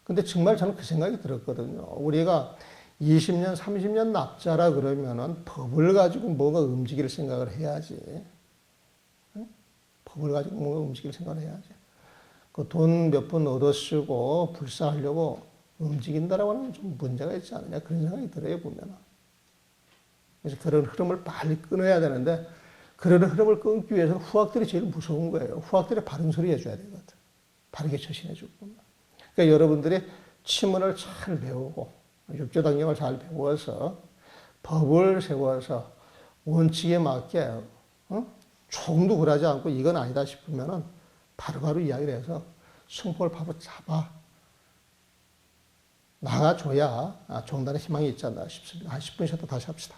근데 정말 저는 그 생각이 들었거든요. 우리가 20년, 30년 납자라 그러면은 법을 가지고 뭐가 움직일 생각을 해야지. 법을 가지고 뭐가 움직일 생각을 해야지. 그 돈 몇 번 얻어 쓰고 불사하려고 움직인다라고 하는 좀 문제가 있지 않느냐. 그런 생각이 들어요, 보면은. 그래서 그런 흐름을 빨리 끊어야 되는데 그런 흐름을 끊기 위해서는 후학들이 제일 무서운 거예요. 후학들이 바른 소리 해줘야 되거든. 바르게 처신해주고. 그러니까 여러분들이 치문을 잘 배우고 육조당경을 잘 배워서 법을 세워서 원칙에 맞게 조금도 굴하지 않고 이건 아니다 싶으면은 바로바로 이야기를 해서 승포를 바로 잡아 나가줘야 종단의 희망이 있지 않나 싶습니다. 한 10분 쉬었다 다시 합시다.